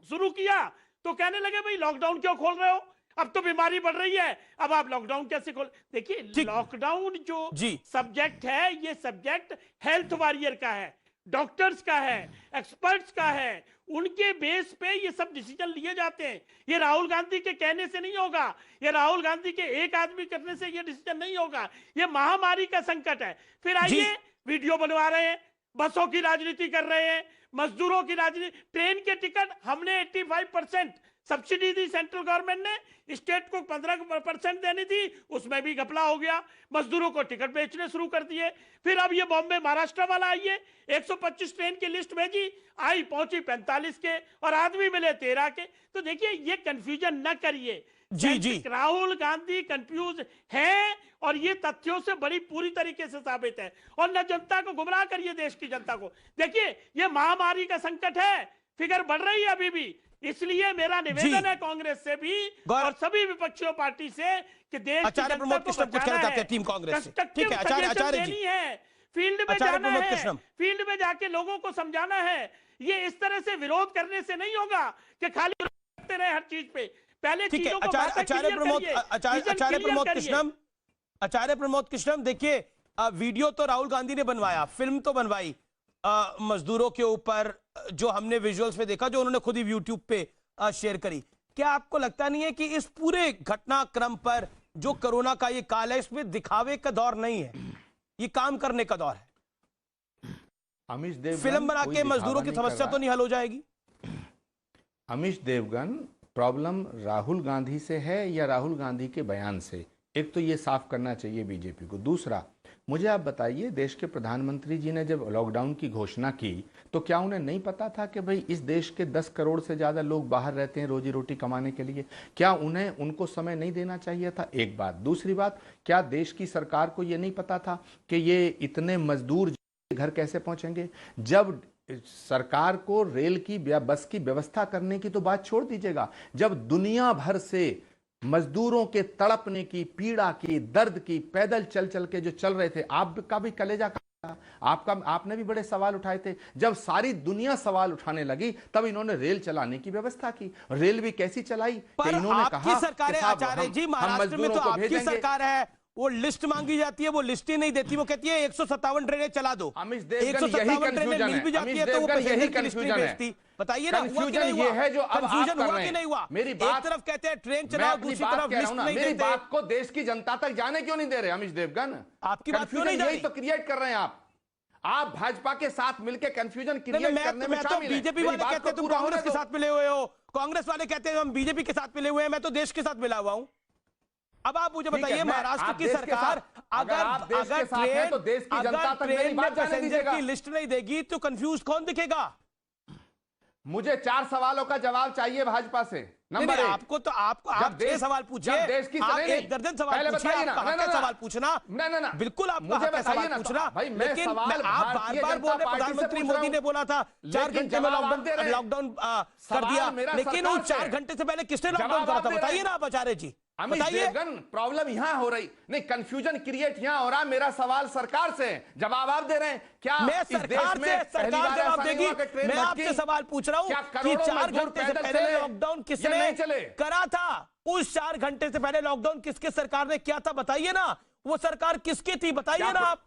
शुरू किया तो कहने लगे भाई लॉकडाउन क्यों खोल रहे हो, अब तो बीमारी बढ़ रही है, अब आप लॉकडाउन कैसे खोल। देखिए लॉकडाउन जो सब्जेक्ट है, ये सब्जेक्ट हेल्थ वॉरियर का है, डॉक्टर्स का है, एक्सपर्ट्स का है, उनके बेस पे ये सब डिसीजन लिए जाते हैं। ये राहुल गांधी के कहने से नहीं होगा, ये राहुल गांधी के एक आदमी करने से ये डिसीजन नहीं होगा। ये महामारी का संकट है। फिर आइए वीडियो बनवा रहे हैं, बसों की राजनीति कर रहे हैं, मजदूरों की राजनीति। ट्रेन के टिकट हमने 85% सब्सिडी दी सेंट्रल गवर्नमेंट ने, स्टेट को 15% देनी थी, उसमें भी घपला हो गया, मजदूरों को टिकट बेचने शुरू कर दिए। फिर अब ये बॉम्बे महाराष्ट्र वाला आइए, 125 ट्रेन की लिस्ट भेजी, आई पहुंची 45 के और आदमी मिले 13 के। तो देखिए ये कंफ्यूजन न करिए। जी राहुल गांधी कंफ्यूज है और ये तथ्यों से बड़ी पूरी तरीके से साबित है। और न जनता को गुमराह करिए, देश की जनता को। देखिए ये महामारी का संकट है, फिगर बढ़ रही है अभी भी, इसलिए मेरा निवेदन है कांग्रेस से भी और सभी विपक्षी पार्टी से कि देश की जनता को बचाना है, टीम कांग्रेस से। ठीक है आचार्य जी, फील्ड में जाना है, फील्ड में जाके लोगों को समझाना है। ये इस तरह से विरोध करने से नहीं होगा कि खाली करते रहे हर चीज पे। पहले चीजों को आचार्य प्रमोद कृष्णम, देखिए वीडियो तो राहुल गांधी ने बनवाया, फिल्म तो बनवाई मजदूरों के ऊपर, जो हमने विजुअल्स में देखा, जो उन्होंने खुद ही यूट्यूब पे शेयर करी। क्या आपको लगता नहीं है कि इस पूरे घटनाक्रम पर जो कोरोना का ये काल है, इसमें दिखावे का दौर नहीं है, ये काम करने का दौर है? अमीश देवगन फिल्म बना के मजदूरों की समस्या तो नहीं हल हो जाएगी? अमीश देवगन, प्रॉब्लम राहुल गांधी से है या राहुल गांधी के बयान से? एक तो ये साफ करना चाहिए बीजेपी को। दूसरा, मुझे आप बताइए, देश के प्रधानमंत्री जी ने जब लॉकडाउन की घोषणा की तो क्या उन्हें नहीं पता था कि भाई इस देश के 10 करोड़ से ज्यादा लोग बाहर रहते हैं रोजी रोटी कमाने के लिए? क्या उनको समय नहीं देना चाहिए था? एक बात। दूसरी बात, क्या देश की सरकार को यह नहीं पता था कि ये इतने मजदूर घर कैसे पहुंचेंगे? जब सरकार को रेल की या बस की व्यवस्था करने की तो बात छोड़ दीजिएगा, जब दुनिया भर से मजदूरों के तड़पने की, पीड़ा की, दर्द की, पैदल चल चल के जो चल रहे थे, आपका भी कलेजा काटा, आपने भी बड़े सवाल उठाए थे। जब सारी दुनिया सवाल उठाने लगी तब इन्होंने रेल चलाने की व्यवस्था की। रेल भी कैसी चलाई कि इन्होंने कहा सरकार है आचार्य जी, महाराष्ट्र में तो आपकी सरकार है, वो लिस्ट मांगी जाती है, वो लिस्ट ही नहीं देती, वो कहती है 157 ट्रेनें चला दो। 157 ट्रेनें मिल भी जाती है तो वो पैसेंजर की लिस्ट नहीं भेजती। बताइए ना, कंफ्यूजन ये है जो अब आप कर रहे हैं। नहीं हुआ, मेरी बात, एक तरफ कहते हैं ट्रेन चलाओ, दूसरी तरफ लिस्ट नहीं देते। मेरी बात को देश की जनता तक जाने क्यों नहीं दे रहे अमीश देवगन? आपकी बात क्यों नहीं जा रही? यही तो क्रिएट कर रहे हैं आप भाजपा के साथ मिलकर कंफ्यूजन क्रिएट करने में शामिल हैं। बीजेपी वाले कहते हैं तुम कांग्रेस के साथ मिले हुए हो, कांग्रेस वाले कहते हैं हम बीजेपी के साथ मिले हुए हैं, मैं तो देश के साथ मिला हुआ हूं। अब आप मुझे बताइए, महाराष्ट्र की सरकार अगर ट्रेन तो देश की जनता तक मेरी बात जाने दीजिएगा। की लिस्ट नहीं देगी तो कंफ्यूज कौन दिखेगा? मुझे 4 सवालों का जवाब चाहिए भाजपा से। नंबर 1, आपको तो आप 6 सवाल पूछिए, आप 1 दर्जन सवाल पूछिए, सवाल पूछना ना बिल्कुल आपका सवाल पूछना, लेकिन आप बार-बार बोल रहे प्रधानमंत्री मोदी ने बोला था 4 घंटे में लॉकडाउन कर दिया, लेकिन उन 4 घंटे से पहले किसने लॉकडाउन करा था? बताइए ना आप आचार्य जी, बताइए। प्रॉब्लम यहां हो रही नहीं, कंफ्यूजन क्रिएट यहां हो रहा है। मेरा सवाल सरकार से, जवाब आप दे रहे हैं क्या? मैं सरकार जवाब देगी, मैं आपसे सवाल पूछ रहा हूं कि 4 घंटे से पहले लॉकडाउन किसने करा था? उस 4 घंटे से पहले लॉकडाउन किसके सरकार ने किया था? बताइए ना, वो सरकार किसकी थी? बताइए ना आप।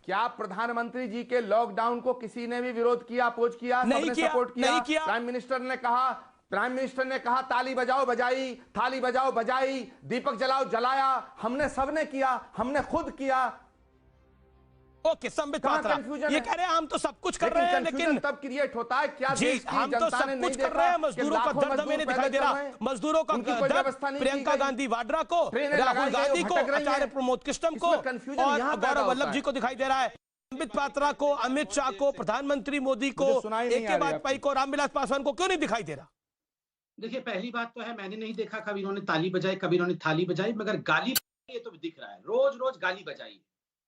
क्या प्रधानमंत्री जी के लॉकडाउन को किसी ने भी विरोध किया, अपोज किया? नहीं किया, सपोर्ट किया? नहीं किया। प्राइम मिनिस्टर ने कहा ताली बजाओ बजाई, थाली बजाओ बजाई, दीपक जलाओ जलाया, हमने सबने किया, हमने खुद किया। ओके, संबित पात्रा ये कह रहे हैं हम तो सब कुछ कर रहे हैं, लेकिन तब क्रिएट होता है क्या? जी, हम तो सब कुछ कर रहे हैं। मजदूरों का दर्द हमें नहीं दिखाई दे रहा, मजदूरों का दर्द प्रियंका गांधी वाड्रा को, राहुल गांधी को, आचार्य प्रमोद कृष्णम को और गौरव वल्लभ जी को दिखाई दे रहा है। संबित पात्रा को, अमित शाह को, प्रधानमंत्री मोदी को, AK वाजपेयी को, रामविलास पासवान को क्यों नहीं दिखाई दे रहा? देखिए, पहली बात तो है मैंने नहीं देखा कभी इन्होंने ताली बजाई, कभी इन्होंने थाली बजाई, मगर गाली ये तो दिख रहा है, रोज रोज गाली बजाई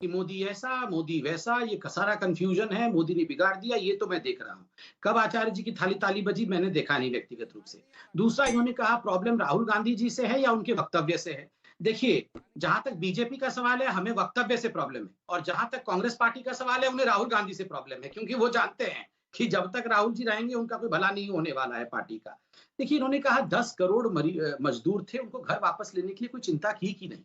कि मोदी ऐसा, मोदी वैसा, ये सारा कंफ्यूजन है, मोदी ने बिगाड़ दिया, ये तो मैं देख रहा हूं। कब आचार्य जी की ताली बजी मैंने देखा नहीं व्यक्तिगत रूप से। दूसरा, इन्होंने कहा प्रॉब्लम राहुल गांधी जी से है या उनके वक्तव्य से है। देखिए, जहां तक बीजेपी का सवाल है हमें वक्तव्य से प्रॉब्लम है, और जहां तक कांग्रेस पार्टी का सवाल है उन्हें राहुल गांधी से प्रॉब्लम है, क्योंकि वो जानते हैं कि जब तक राहुल जी रहेंगे उनका कोई भला नहीं होने वाला है पार्टी का। देखिए, इन्होंने कहा 10 करोड़ मजदूर थे, उनको घर वापस लेने के लिए कोई चिंता की कि नहीं।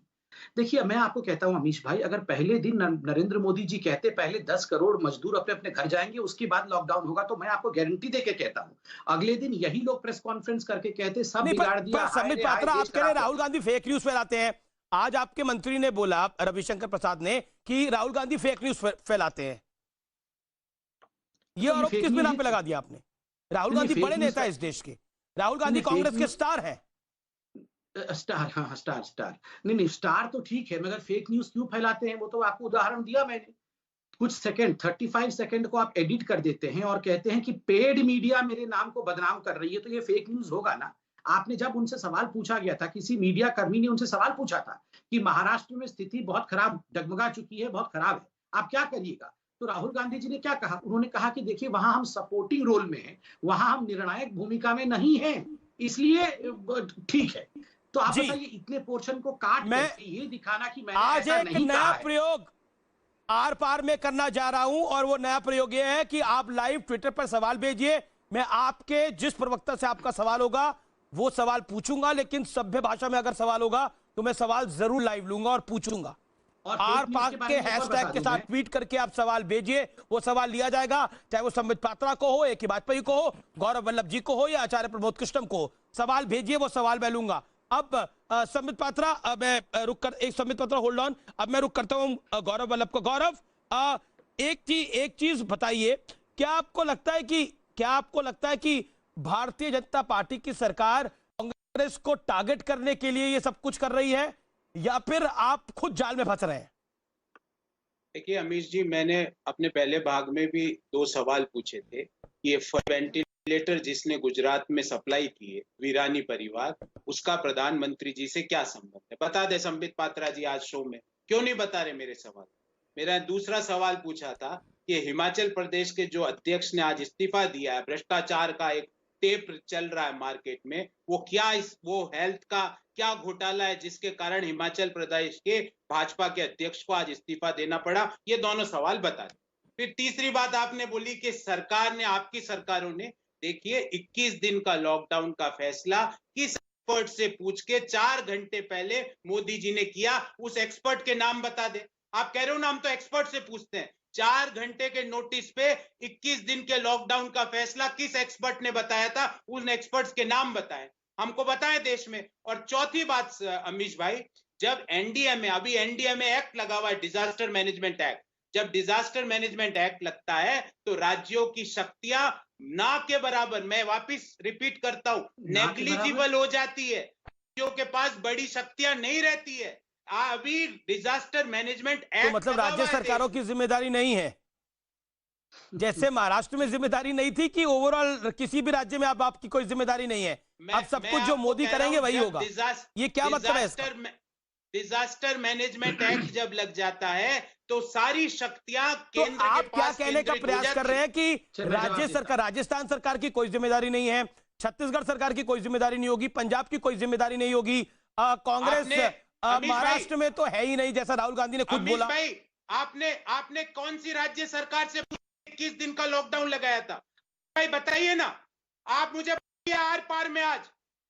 देखिए, मैं आपको कहता हूं अमीश भाई, अगर पहले दिन नरेंद्र मोदी जी कहते पहले 10 करोड़ मजदूर अपने अपने घर जाएंगे, उसके बाद लॉकडाउन होगा, तो मैं आपको गारंटी देके कहता हूं अगले दिन यही लोग प्रेस कॉन्फ्रेंस करके कहते सब बिगाड़ दिया। संबित पात्रा, आप कह रहे हैं राहुल गांधी फेक न्यूज फैलाते हैं। आज आपके मंत्री ने बोला, रविशंकर प्रसाद ने, कि राहुल गांधी फेक न्यूज फैलाते हैं। ये आरोप किस बिना पे लगा दिया आपने? राहुल गांधी बड़े नेता है इस देश के, राहुल गांधी कांग्रेस के स्टार हैं। स्टार, हाँ स्टार नहीं स्टार तो ठीक है, मगर फेक न्यूज क्यों फैलाते हैं वो तो आपको उदाहरण दिया मैंने। कुछ सेकंड, 35 सेकंड को आप एडिट कर देते हैं और कहते हैं कि पेड मीडिया मेरे नाम को बदनाम कर रही है, तो ये फेक न्यूज होगा ना। आपने जब उनसे सवाल पूछा गया था, किसी मीडिया कर्मी ने उनसे सवाल पूछा था कि महाराष्ट्र में स्थिति बहुत खराब, डगमगा चुकी है, बहुत खराब है, आप क्या करिएगा? तो राहुल गांधी जी ने क्या कहा? उन्होंने कहा कि देखिए, वहां हम सपोर्टिंग रोल में हैं, वहां हम निर्णायक भूमिका में नहीं हैं, इसलिए ठीक है। तो आप बताइए, इतने पोर्शन को काट करके ये दिखाना कि मैंने आज ऐसा एक नहीं नया कहा है। प्रयोग आर पार में करना जा रहा हूं, और वो नया प्रयोग ये है कि आप लाइव ट्विटर पर सवाल भेजिए, मैं आपके जिस प्रवक्ता से आपका सवाल होगा वो सवाल पूछूंगा, लेकिन सभ्य भाषा में अगर सवाल होगा तो मैं सवाल जरूर लाइव लूंगा और पूछूंगा। आर पार के हैशटैग के साथ ट्वीट करके आप सवाल भेजिए, वो सवाल लिया जाएगा, चाहे वो संबित पात्रा को हो, AK वाजपेयी को हो, गौरव वल्लभ जी को हो, या आचार्य प्रमोद कृष्णम को। सवाल भेजिए, वो सवाल मैं लूंगा। अब संबित पात्रा, मैं रुक कर, एक संबित पात्रा होल्ड ऑन, अब मैं रुक करता हूं गौरव वल्लभ को। गौरव, एक चीज बताइए, क्या आपको लगता है कि भारतीय जनता पार्टी की सरकार कांग्रेस को टारगेट करने के लिए ये सब कुछ कर रही है, या फिर आप खुद जाल में फंस रहे हैं? देखिए अमीश जी, मैंने अपने पहले भाग में भी 2 सवाल पूछे थे। ये वेंटिलेटर जिसने गुजरात में सप्लाई किए, वीरानी परिवार, उसका प्रधानमंत्री जी से क्या संबंध है? बता दे संबित पात्रा जी आज शो में, क्यों नहीं बता रहे मेरे सवाल? मेरा दूसरा सवाल पूछा था कि हिमाचल प्रदेश के जो अध्यक्ष ने आज इस्तीफा दिया है, भ्रष्टाचार का एक टेप चल रहा है मार्केट में, वो हेल्थ का क्या घोटाला है जिसके कारण हिमाचल प्रदेश के भाजपा के अध्यक्ष को आज इस्तीफा देना पड़ा? ये दोनों सवाल बता दें। फिर तीसरी बात आपने बोली कि सरकार ने, आपकी सरकारों ने, देखिए 21 दिन का लॉकडाउन का फैसला किस एक्सपर्ट से पूछ के 4 घंटे पहले मोदी जी ने किया, उस एक्सपर्ट के नाम बता दे। आप कह रहे हो ना हम तो एक्सपर्ट से पूछते हैं, 4 घंटे के नोटिस पे 21 दिन के लॉकडाउन का फैसला किस एक्सपर्ट ने बताया था, उन एक्सपर्ट्स के नाम बताएं, हमको बताएं देश में। और चौथी बात अमीश भाई, जब एनडीएमए, अभी एनडीएमए एक्ट लगा हुआ है, डिजास्टर मैनेजमेंट एक्ट, जब डिजास्टर मैनेजमेंट एक्ट लगता है तो राज्यों की शक्तियां ना के बराबर, मैं वापिस रिपीट करता हूं, नेग्लिजिबल हो जाती है। राज्यों के पास बड़ी शक्तियां नहीं रहती है। अभी डिजास्टर मैनेजमेंट एक्ट, तो मतलब राज्य सरकारों की जिम्मेदारी नहीं है, जैसे महाराष्ट्र में जिम्मेदारी नहीं थी कि ओवरऑल किसी भी राज्य में आपकी कोई जिम्मेदारी नहीं है, अब सब कुछ जो मोदी करेंगे वही होगा, ये क्या मतलब है इसका? डिजास्टर मैनेजमेंट एक्ट जब लग जाता है तो सारी शक्तियां केंद्र तो आप के क्या पास कहने का प्रयास कर रहे हैं कि राज्य सरकार, राजस्थान सरकार की कोई जिम्मेदारी नहीं है, छत्तीसगढ़ सरकार की कोई जिम्मेदारी नहीं होगी, पंजाब की कोई जिम्मेदारी नहीं होगी, कांग्रेस महाराष्ट्र में तो है ही नहीं, जैसा राहुल गांधी ने खुद बोला। भाई आपने कौन सी राज्य सरकार से 21 दिन का लॉकडाउन लगाया था? भाई बताइए ना, आप मुझे आर पार में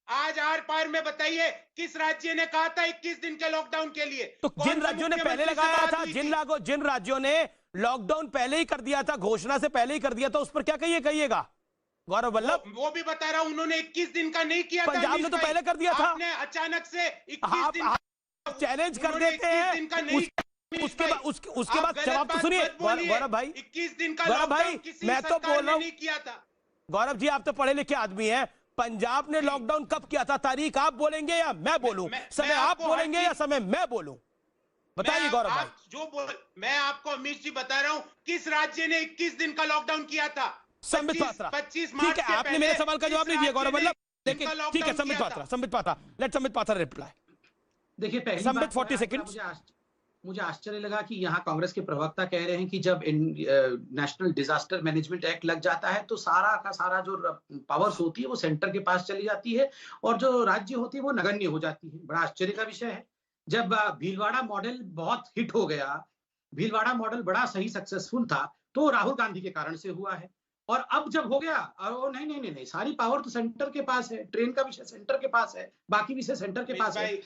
आज आर पार में बताइए किस राज्य ने कहा था 21 दिन के लॉकडाउन के लिए? तो जिन राज्यों ने पहले लगाया था, जिन राज्यों ने लॉकडाउन पहले ही कर दिया था, घोषणा से पहले ही कर दिया था, उस पर क्या कहिएगा गौरव वल्लभ? वो भी बता रहा हूं, उन्होंने 21 दिन का नहीं किया था। पंजाब ने तो पहले कर दिया था। आपने अचानक से 21 दिन चैलेंज कर देते हैं, उसके बाद जवाब तो सुनिए गौरव भाई। 21 दिन का गौरव भाई, मैं तो बोल रहा हूं, किया था। गौरव जी आप तो पढ़े लिखे आदमी हैं, पंजाब ने लॉकडाउन कब किया था? तारीख आप बोलेंगे या मैं बोलूं? समय आप बोलेंगे या समय मैं बोलूं? बताइए गौरव भाई। मैं आपको अमीश जी बता रहा हूं किस राज्य ने 21 दिन का लॉकडाउन किया था। संबित पात्रा, 25 मार्च ठीक है, आपने मेरे सवाल का जवाब नहीं दिया गौरव वल्लभ, लेकिन ठीक है, संबित पात्रा, लेट संबित पात्रा रिप्लाई। देखिए पहली संबित 40 सेकंड। मुझे आश्चर्य लगा कि यहाँ कांग्रेस के प्रवक्ता कह रहे हैं कि जब नेशनल डिजास्टर मैनेजमेंट एक्ट लग जाता है तो सारा का सारा जो पावर्स होती है वो सेंटर के पास चली जाती है और जो राज्य होती है वो नगण्य हो जाती है। बड़ा आश्चर्य का विषय है। जब भीलवाड़ा मॉडल बहुत हिट हो गया, भीलवाड़ा मॉडल बड़ा सही सक्सेसफुल था, तो राहुल गांधी के कारण से हुआ है। और अब जब हो गया, और नहीं, सारी पावर तो सेंटर के पास है, ट्रेन का विषय सेंटर के पास है, बाकी विषय सेंटर के पास है।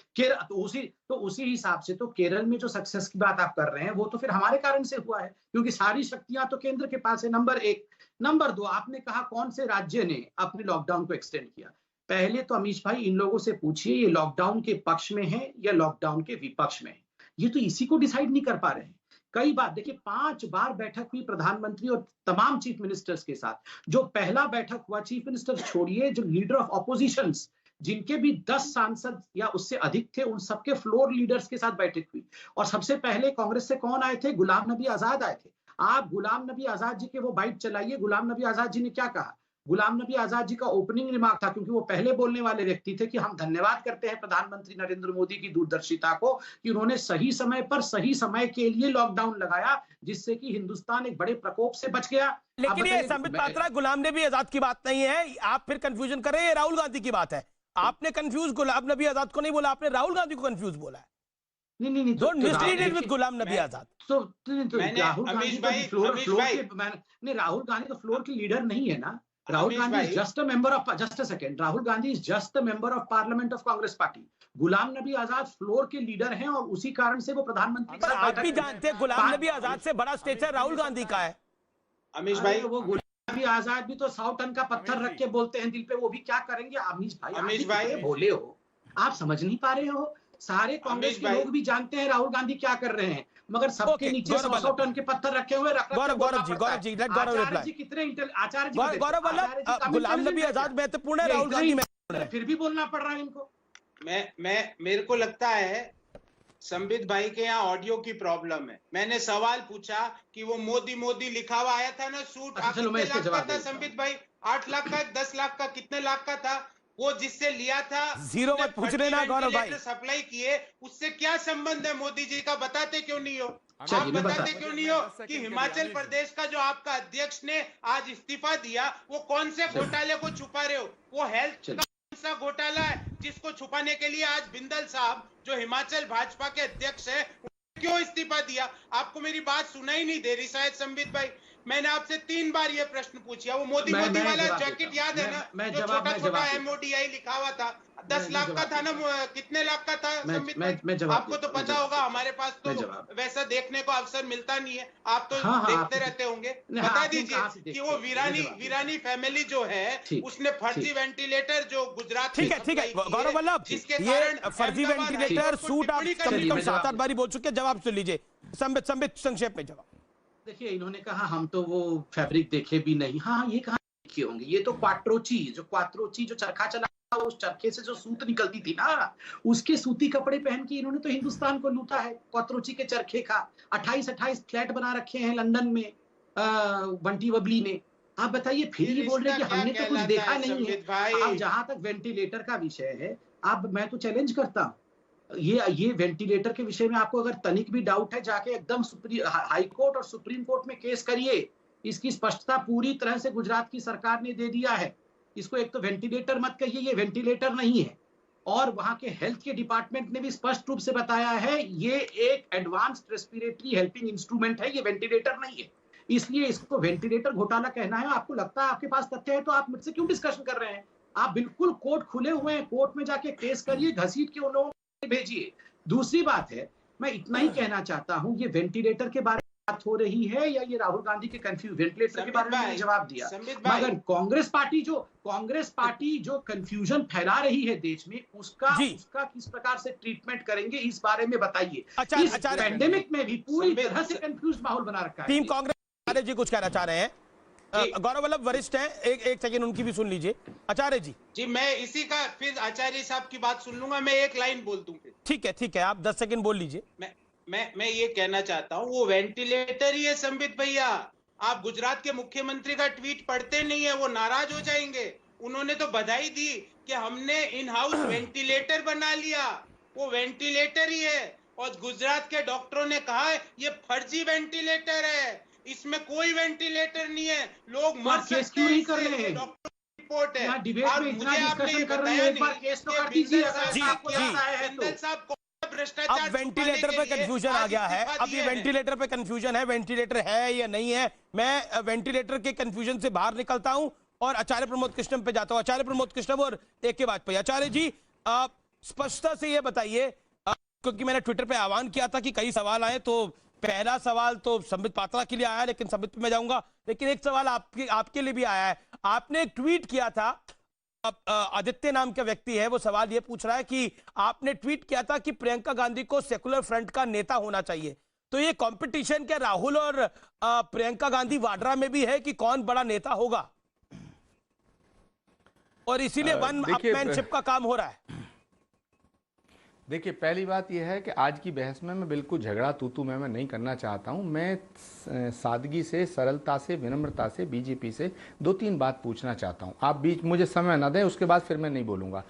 तो उसी हिसाब से तो केरल में जो सक्सेस की बात आप कर रहे हैं वो तो फिर हमारे कारण से हुआ है, क्योंकि सारी शक्तियां तो केंद्र के पास है, नंबर 1। नंबर 2, आपने कहा कौन से राज्य ने अपने लॉकडाउन को एक्सटेंड किया। पहले तो अमीश भाई इन लोगों से पूछिए ये लॉकडाउन के पक्ष में है या लॉकडाउन के विपक्ष में है, ये तो इसी को डिसाइड नहीं कर पा रहे हैं। कई बार देखिए 5 बार बैठक हुई प्रधानमंत्री और तमाम चीफ मिनिस्टर्स के साथ। जो पहला बैठक हुआ, चीफ मिनिस्टर छोड़िए, जो लीडर ऑफ ऑपोजिशंस जिनके भी 10 सांसद या उससे अधिक थे, उन सबके फ्लोर लीडर्स के साथ बैठक हुई। और सबसे पहले कांग्रेस से कौन आए थे? गुलाम नबी आजाद आए थे। आप गुलाम नबी आजाद जी के वो बाइट चलाइए, गुलाम नबी आजाद जी ने क्या कहा। गुलाम नबी आजाद जी का ओपनिंग रिमार्क था, क्योंकि वो पहले बोलने वाले व्यक्ति थे, कि हम धन्यवाद करते हैं प्रधानमंत्री नरेंद्र मोदी की दूरदर्शिता को कि उन्होंने सही समय पर सही समय के लिए लॉकडाउन लगाया, जिससे कि हिंदुस्तान एक बड़े प्रकोप से बच गया। लेकिन ये संबित पात्रा गुलाम नबी आजाद की बात नहीं है, आप फिर कंफ्यूजन कर रहे हैं, राहुल गांधी की बात है। आपने कंफ्यूज गुलाम नबी आजाद को नहीं बोला, आपने राहुल गांधी को कंफ्यूज बोला है। नहीं, डोंट मिसलीड विद गुलाम नबी आजाद। राहुल गांधी तो फ्लोर के लीडर नहीं है ना। Rahul Gandhi is just a member of, just a second, Rahul Gandhi is just a member of parliament of Congress party. Ghulam Nabi Azad floor के लीडर हैं और उसी कारण से वो प्रधानमंत्री। पर आप भी जानते हैं गुलाम नबी आजाद से बड़ा स्टेचर राहुल गांधी का है। अमीश भाई, वो गुलाम नबी आजाद भी तो 100 टन का पत्थर रख के बोलते हैं दिल पे, वो भी क्या करेंगे? अमीश भाई बोले हो, आप समझ नहीं पा रहे हो। सारे कांग्रेस के लोग भी जानते हैं राहुल गांधी क्या कर रहे हैं, मगर सबके नीचे 100 टन के पत्थर रखे हुए। गौरव जी कितने आचार्य जी, गौरव वल्लभ, गुलाम नबी आजाद महत्वपूर्ण है, राहुल गांधी फिर भी बोलना पड़ रहा है इनको। मेरे को लगता है संबित भाई के यहाँ ऑडियो की प्रॉब्लम है। मैंने सवाल पूछा कि वो मोदी मोदी लिखा हुआ आया था ना सूट, कितने लाख का था संबित भाई? 8 लाख का, 10 लाख का, कितने लाख का था? वो जिससे लिया था, जीरो मत पूछ रहे ना गौरव भाई, सप्लाई किए, उससे क्या संबंध है मोदी जी का? बताते क्यों नहीं हो? चलिए, आप मैं बताते क्यों नहीं हो कि हिमाचल प्रदेश का जो आपका अध्यक्ष ने आज इस्तीफा दिया, वो कौन से घोटाले को छुपा रहे हो? वो हेल्थ का कौन सा घोटाला है जिसको छुपाने के लिए आज बिंदल साहब जो हिमाचल भाजपा के अध्यक्ष है, क्यों इस्तीफा दिया? आपको मेरी बात सुनाई नहीं दे रही शायद संबित भाई। मैंने आपसे 3 बार ये प्रश्न पूछा। वो मोदी मोदी वाला जैकेट याद है ना, जो छोटा छोटा MODI लिखा हुआ था, 10 लाख का था ना, कितने लाख का था संबित भाई? आपको तो पता होगा, हमारे पास तो वैसा देखने को अवसर मिलता नहीं है, आप तो देखते रहते होंगे। बता दीजिए कि वो वीरानी फैमिली जो है उसने फर्जी वेंटिलेटर जो गुजरात, ठीक है गौरव वल्लभ, ये फर्जी वेंटिलेटर सूट आप कम से कम 7-8 बार बोल चुके, जवाब सुन लीजिए संबित संक्षेप में जवाब। देखिए, इन्होंने कहा हम तो वो फैब्रिक देखे भी नहीं। हाँ, ये कहाँ देखे होंगे? ये तो क्वाट्रोची जो चरखा चला, उस चरखे से जो सूत निकलती थी ना, उसके सूती कपड़े पहन के इन्होंने तो हिंदुस्तान को लूटा है। क्वाट्रोची के चरखे का 28 फ्लैट बना रखे हैं लंदन में बंटी वबली ने। आप बताइए, फिर ये बोल रहे हैं कि हमने तो कुछ देखा नहीं है। अब जहां तक वेंटिलेटर का विषय है, अब मैं तो चैलेंज करता हूँ, ये वेंटिलेटर के विषय में आपको अगर तनिक भी डाउट है, जाके एकदम हाई कोर्ट और सुप्रीम कोर्ट में केस करिए। इसकी स्पष्टता पूरी तरह से गुजरात की सरकार ने दे दिया है। इसको एक तो वेंटिलेटर मत कहिए, ये वेंटिलेटर नहीं है। और वहां के हेल्थ के डिपार्टमेंट ने भी स्पष्ट रूप से बताया है, ये एक एडवांस्ड रेस्पिरेटरी हेल्पिंग इंस्ट्रूमेंट है, ये वेंटिलेटर नहीं है। इसलिए इसको वेंटिलेटर घोटाला कहना है। आपको लगता है आपके पास तथ्य है तो आप मुझसे क्यों डिस्कशन कर रहे हैं? आप बिल्कुल कोर्ट खुले हुए हैं, कोर्ट में जाके केस करिए, घसीट के उन लोगों भेजिए। दूसरी बात है, मैं इतना ही कहना चाहता हूं, ये वेंटिलेटर के बारे में बात हो रही है या ये राहुल गांधी के वेंटिलेटर के बारे में मैंने जवाब दिया। मगर कांग्रेस पार्टी जो कंफ्यूजन फैला रही है देश में, उसका किस प्रकार से ट्रीटमेंट करेंगे, इस बारे में बताइए। इस पैंडेमिक में भी पूरी तरह से कंफ्यूज माहौल बना रखा है। टीम कांग्रेस जी कुछ कहना चाह रहे हैं। गौरव वल्लभ वरिष्ठ हैं, एक सेकंड उनकी भी सुन लीजिए। आचार्य जी मैं इसी का फिर आचार्य साहब की बात सुन लूंगा, मैं एक लाइन बोल दूं फिर। ठीक है, आप 10 सेकंड बोल लीजिए। मैं ये कहना चाहता हूं, वो वेंटिलेटर ही है संबित भैया। आप गुजरात के मुख्यमंत्री का ट्वीट पढ़ते नहीं है, वो नाराज हो जाएंगे। उन्होंने तो बधाई दी कि हमने इन हाउस वेंटिलेटर बना लिया, वो वेंटिलेटर ही है। और गुजरात के डॉक्टरों ने कहा है ये फर्जी वेंटिलेटर है, इसमें कोई वेंटिलेटर नहीं है, लोग मर सकते हैं, कर रहे हैं। डॉक्टर रिपोर्ट है। और मुझे आपने ये बताया नहीं अब वेंटिलेटर पे कंफ्यूजन आ गया है। अब ये वेंटिलेटर पे कंफ्यूजन है, वेंटिलेटर है या नहीं है। मैं वेंटिलेटर के कंफ्यूजन से बाहर निकलता हूं और आचार्य प्रमोद कृष्णम पे जाता हूं। आचार्य प्रमोद कृष्णम और एक के बाद पे आचार्य जी, आप स्पष्टता से ये बताइए, क्योंकि मैंने ट्विटर पे आह्वान किया था कि कई सवाल आए, तो पहला सवाल तो संबित पात्रा के लिए आया, लेकिन संबित पे मैं जाऊंगा, लेकिन एक सवाल आपके लिए भी आया है। आपने एक ट्वीट किया था, आदित्य नाम का व्यक्ति है, वो सवाल ये पूछ रहा है कि आपने ट्वीट किया था कि प्रियंका गांधी को सेकुलर फ्रंट का नेता होना चाहिए। तो ये कंपटीशन क्या राहुल और प्रियंका गांधी वाड्रा में भी है कि कौन बड़ा नेता होगा, और इसीलिए वन अपमैनशिप का काम हो रहा है? देखिए, पहली बात यह है कि आज की बहस में मैं बिल्कुल झगड़ा तू मैं नहीं करना चाहता हूं। मैं सादगी से, सरलता से, विनम्रता से बीजेपी से 2-3 बात पूछना चाहता हूं। आप बीच मुझे समय ना दें, उसके बाद फिर मैं नहीं बोलूंगा।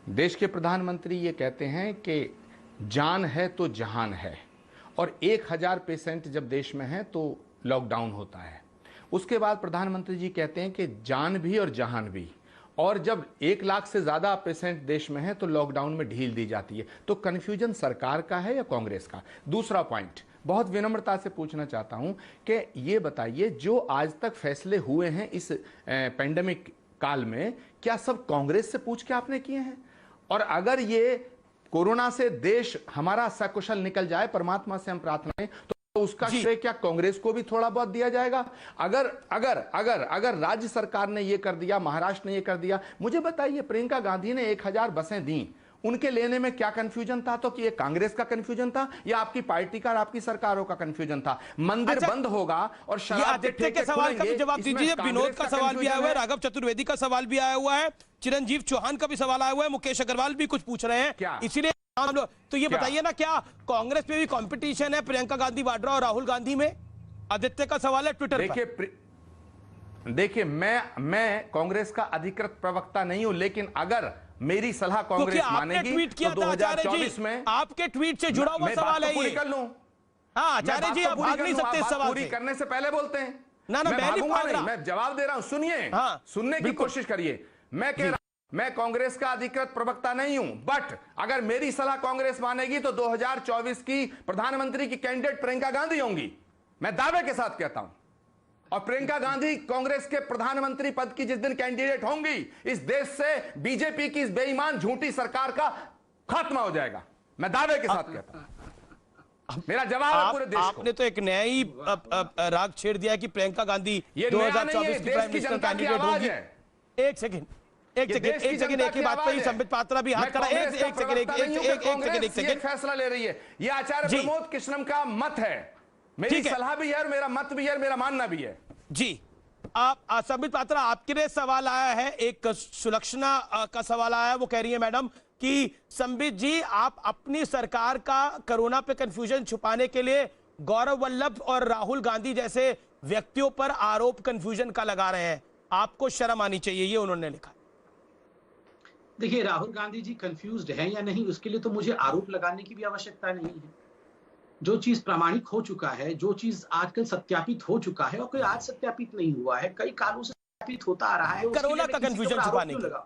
देश के प्रधानमंत्री ये कहते हैं कि जान है तो जहान है, और 1000 पेशेंट जब देश में है तो लॉकडाउन होता है। उसके बाद प्रधानमंत्री जी कहते हैं कि जान भी और जहान भी, और जब 1 लाख से ज्यादा पेशेंट देश में है तो लॉकडाउन में ढील दी जाती है। तो कंफ्यूजन सरकार का है या कांग्रेस का? दूसरा पॉइंट, बहुत विनम्रता से पूछना चाहता हूं कि ये बताइए, जो आज तक फैसले हुए हैं इस पेंडेमिक काल में, क्या सब कांग्रेस से पूछ के आपने किए हैं? और अगर ये कोरोना से देश हमारा सकुशल निकल जाए, परमात्मा से हम प्रार्थना करें, तो उसका श्रेय क्या कांग्रेस को भी थोड़ा बहुत दिया जाएगा? अगर अगर अगर अगर राज्य सरकार ने यह कर दिया, महाराष्ट्र ने यह कर दिया, मुझे बताइए, प्रियंका गांधी ने 1000 बसें दी, उनके लेने में क्या कंफ्यूजन था? तो कि ये कांग्रेस का कंफ्यूजन था या आपकी पार्टी का और आपकी सरकारों का कंफ्यूजन था? मंदिर बंद होगा और शराब के ठेके के सवाल का भी जवाब दीजिए। विनोद का सवाल भी आया हुआ है, राघव चतुर्वेदी का सवाल भी आया हुआ है, चिरंजीव चौहान का भी सवाल आया हुआ है, मुकेश अग्रवाल भी कुछ पूछ रहे हैं, इसीलिए हम लोग तो ये बताइए ना, क्या कांग्रेस में भी कंपटीशन है प्रियंका गांधी वाड्रा और राहुल गांधी में? आदित्य का सवाल है ट्विटर पर। देखिए मैं कांग्रेस का अधिकृत प्रवक्ता नहीं हूं, लेकिन अगर मेरी सलाह कांग्रेस मानेगी तो 2024 में आपके ट्वीट से जुड़ा हुआ सवाल है ये। कर लूं। हाँ आचार्य जी, आप भाग नहीं सकते इस सवाल पूरी करने से पहले बोलते हैं। ना मैं नहीं भाग रहा, मैं जवाब दे रहा हूं, सुनिए। हाँ, सुनने की कोशिश करिए। मैं कह रहा हूं, मैं कांग्रेस का अधिकृत प्रवक्ता नहीं हूं, बट अगर मेरी सलाह कांग्रेस मानेगी तो 2024 की प्रधानमंत्री की कैंडिडेट प्रियंका गांधी होंगी। मैं दावे के साथ कहता हूं। और प्रियंका गांधी कांग्रेस के प्रधानमंत्री पद की जिस दिन कैंडिडेट होंगी, इस देश से बीजेपी की इस बेईमान झूठी सरकार का खात्मा हो जाएगा। मैं दावे के साथ कहता हूं। मेरा जवाब है पूरे देश को। आपने तो एक नया ही राग छेड़ दिया कि प्रियंका गांधी 2024 की प्राइम मिनिस्टर कैंडिडेट होगी। एक सेकंड एक ही बात पे संबित पात्रा भी हाथ खड़ा। एक सेकंड फैसला ले रही है। ये आचार्य प्रमोद कृष्णम का मत है, मेरी सलाह भी है और मेरा मत भी है, मेरा मानना भी है। जी, आप संबित पात्रा, आपके लिए सवाल आया है, एक सुलक्षणा का सवाल आया है। वो कह रही है मैडम कि संबित जी, आप अपनी सरकार का कोरोना पे कंफ्यूजन छुपाने के लिए गौरव वल्लभ और राहुल गांधी जैसे व्यक्तियों पर आरोप कंफ्यूजन का लगा रहे हैं, आपको शर्म आनी चाहिए, ये उन्होंने लिखा। देखिए, राहुल गांधी जी कंफ्यूज्ड हैं या नहीं, उसके लिए तो मुझे आरोप लगाने की भी आवश्यकता नहीं है। जो चीज प्रामाणिक हो चुका है, जो चीज आजकल सत्यापित हो चुका है, और कोई आज सत्यापित नहीं हुआ है, कई कालों से सत्यापित होता आ रहा है। कोरोना का कंफ्यूजन छुपाने लगा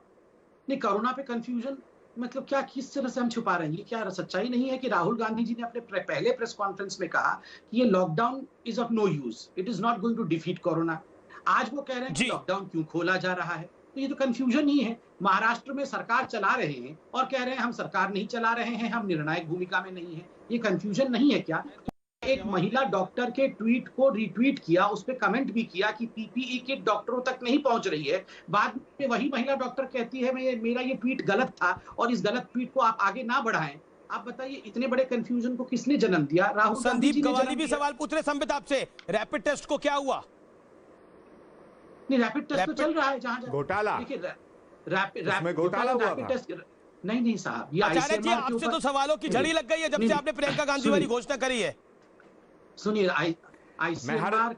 नहीं, कोरोना पे कंफ्यूजन मतलब क्या, किस तरह से हम छुपा रहे हैं? ये क्या सच्चाई नहीं है कि राहुल गांधी जी ने अपने पहले प्रेस कॉन्फ्रेंस में कहा कि ये lockdown is of no use, it is not going to defeat corona. आज वो कह रहे हैं कि लॉकडाउन क्यों खोला जा रहा है, तो ये तो कंफ्यूजन ही है। महाराष्ट्र में सरकार चला रहे हैं और कह रहे हैं हम सरकार नहीं चला रहे हैं, हम निर्णायक भूमिका में नहीं है। ये कंफ्यूजन नहीं है क्या? एक महिला डॉक्टर के ट्वीट को रिट्वीट किया, उस पर कमेंट भी किया कि पीपीई किट डॉक्टरों तक नहीं पहुंच रही है। बाद में वही महिला डॉक्टर कहती है मेरा ये ट्वीट गलत था और इस गलत ट्वीट को आप आगे ना बढ़ाएं। आप बताइए, इतने बड़े कंफ्यूजन को किसने जन्म दिया? राहुल गांधी जी ने संदीप गवाली भी सवाल पूछ रहे संबित आपसे, रैपिड टेस्ट को क्या हुआ? नहीं, रैपिड टेस्ट तो चल रहा है, जहां घोटाला, देखिए रैपिड घोटाला हुआ था। नहीं साहब, ये आचार्य जी, आपसे तो सवालों की झड़ी लग गई है जब से आपने प्रियंका गांधी वाली घोषणा करी है। सुनिए,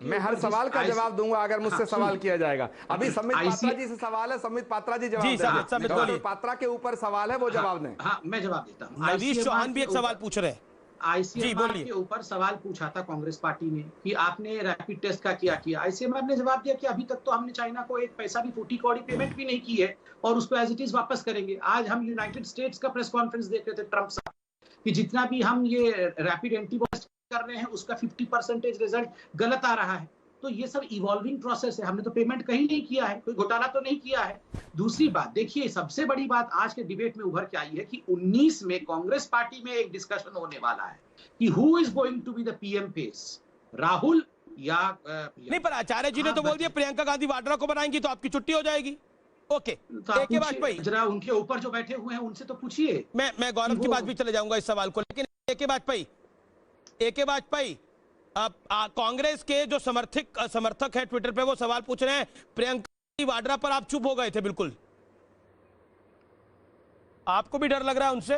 मैं हर सवाल का जवाब दूंगा अगर मुझसे सवाल किया जाएगा। अभी संबित पात्रा जी से सवाल है, संबित पात्रा जी जवाब दें। संबित पात्रा के ऊपर सवाल है, वो जवाब दें। हाँ, मैं जवाब देता हूँ। नवीश चौहान भी एक सवाल पूछ रहे हैं। आईसीएमआर के ऊपर सवाल पूछा था कांग्रेस पार्टी ने कि आपने रैपिड टेस्ट का क्या किया। आईसीएमआर ने जवाब दिया कि अभी तक तो हमने चाइना को एक पैसा भी, फूटी कौड़ी पेमेंट भी नहीं की है और उसको एज इट इज वापस करेंगे। आज हम यूनाइटेड स्टेट्स का प्रेस कॉन्फ्रेंस देख रहे थे ट्रंप साहब कि जितना भी हम ये रैपिड एंटीबॉडी कर रहे हैं उसका 50% रिजल्ट गलत आ रहा है। तो ये सब इवॉल्विंग प्रोसेस है, हमने तो पेमेंट कहीं नहीं किया है, कोई घोटाला तो नहीं किया है। दूसरी बात देखिए, सबसे बड़ी बात आज के डिबेट में उभर के आई है कि 19 में कांग्रेस पार्टी में एक डिस्कशन होने वाला है कि who is going to be the PM face, Rahul या नहीं। पर आचार्य जी ने तो बोल दिया प्रियंका गांधी वाड्रा को बनाएंगी तो आपकी छुट्टी हो जाएगी। ओके, एके वाजपेयी जरा उनके ऊपर जो बैठे हुए हैं उनसे तो पूछिए। मैं गौरव की बात भी चले जाऊंगा इस सवाल को, लेकिन एके वाजपेयी कांग्रेस के जो समर्थक है ट्विटर पे वो सवाल पूछ रहे हैं, प्रियंका वाड्रा पर आप चुप हो गए थे बिल्कुल, आपको भी डर लग रहा है उनसे?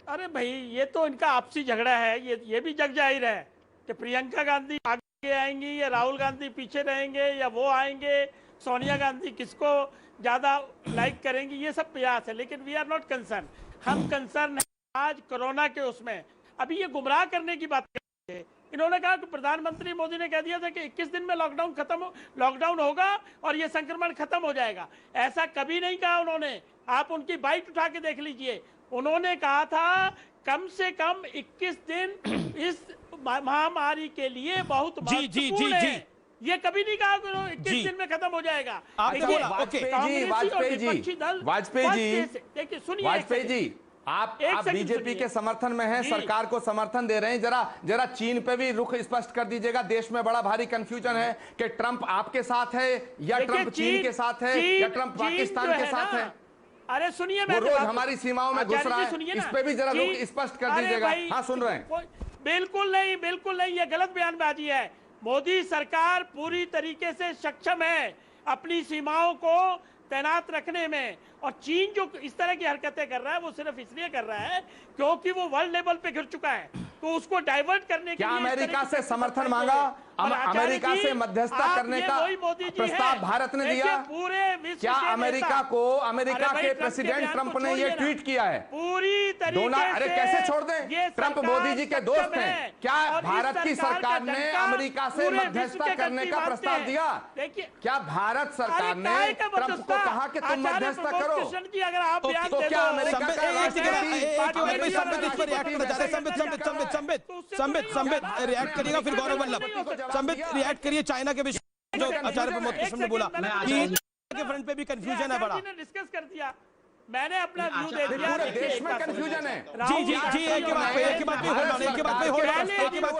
अरे भाई, ये तो इनका आपसी झगड़ा है, ये भी जग जाहिर है कि प्रियंका गांधी आगे आएंगी या राहुल गांधी पीछे रहेंगे या वो आएंगे, सोनिया गांधी किसको ज्यादा लाइक करेंगी, ये सब प्रयास है। लेकिन वी आर नॉट कंसर्न, हम कंसर्न है आज कोरोना के उसमें। अभी ये गुमराह करने की बात करते हैं। इन्होंने कहा कि प्रधानमंत्री मोदी ने कह दिया था कि 21 दिन में लॉकडाउन होगा और ये संक्रमण खत्म हो जाएगा। ऐसा कभी नहीं कहा उन्होंने, आप उनकी बाइट उठा के देख लीजिए। उन्होंने कहा था कम से कम 21 दिन इस महामारी के लिए बहुत महत्वपूर्ण है। ये कभी नहीं कहा कि 21 दिन में खत्म हो जाएगा। देखिए सुनिए, वाजपेयी जी आप बीजेपी के समर्थन में हैं, सरकार को समर्थन दे रहे हैं। जरा चीन पे भी रुख स्पष्ट कर दीजिएगा। देश में बड़ा भारी कंफ्यूजन है कि ट्रंप आपके साथ है या ट्रंप चीन के साथ है या ट्रंप पाकिस्तान के साथ है। अरे सुनिए, वो रोज हमारी सीमाओं में घुस रहा है, इस पे भी जरा रुख स्पष्ट कर दीजिएगा। हाँ, सुन रहे हैं। बिल्कुल नहीं, ये गलत बयानबाजी है। मोदी सरकार पूरी तरीके से सक्षम है अपनी सीमाओं को तैनात रखने में। और चीन जो इस तरह की हरकतें कर रहा है वो सिर्फ इसलिए कर रहा है क्योंकि वो वर्ल्ड लेवल पे गिर चुका है, तो उसको डाइवर्ट करने के लिए अमेरिका से समर्थन मांगा? अमेरिका से मध्यस्थता करने का प्रस्ताव भारत ने दिया? पूरे विश्व क्या अमेरिका को, अमेरिका के प्रेसिडेंट ट्रंप ने ये ट्वीट किया है? पूरी तरीके अरे कैसे छोड़ दें? ट्रंप मोदी जी के दोस्त हैं। क्या भारत की सरकार ने अमेरिका से मध्यस्थता करने का प्रस्ताव दिया? क्या भारत सरकार ने ट्रंप को कहा कि तुम मध्यस्थता करो? अगर आप तो क्या अमेरिका का संबित रिएक्ट करिएगा, फिर गौरव वल्लभ। संबित रिएक्ट करिए चाइना के विषय जो आचार्य प्रमोद कृष्ण ने बोला कि के फ्रंट पे भी कंफ्यूजन है बड़ा। डिस्कस कर दिया, मैंने अपना व्यू दे दिया। पूरे देश में कंफ्यूजन है। जी जी जी, एक ही बात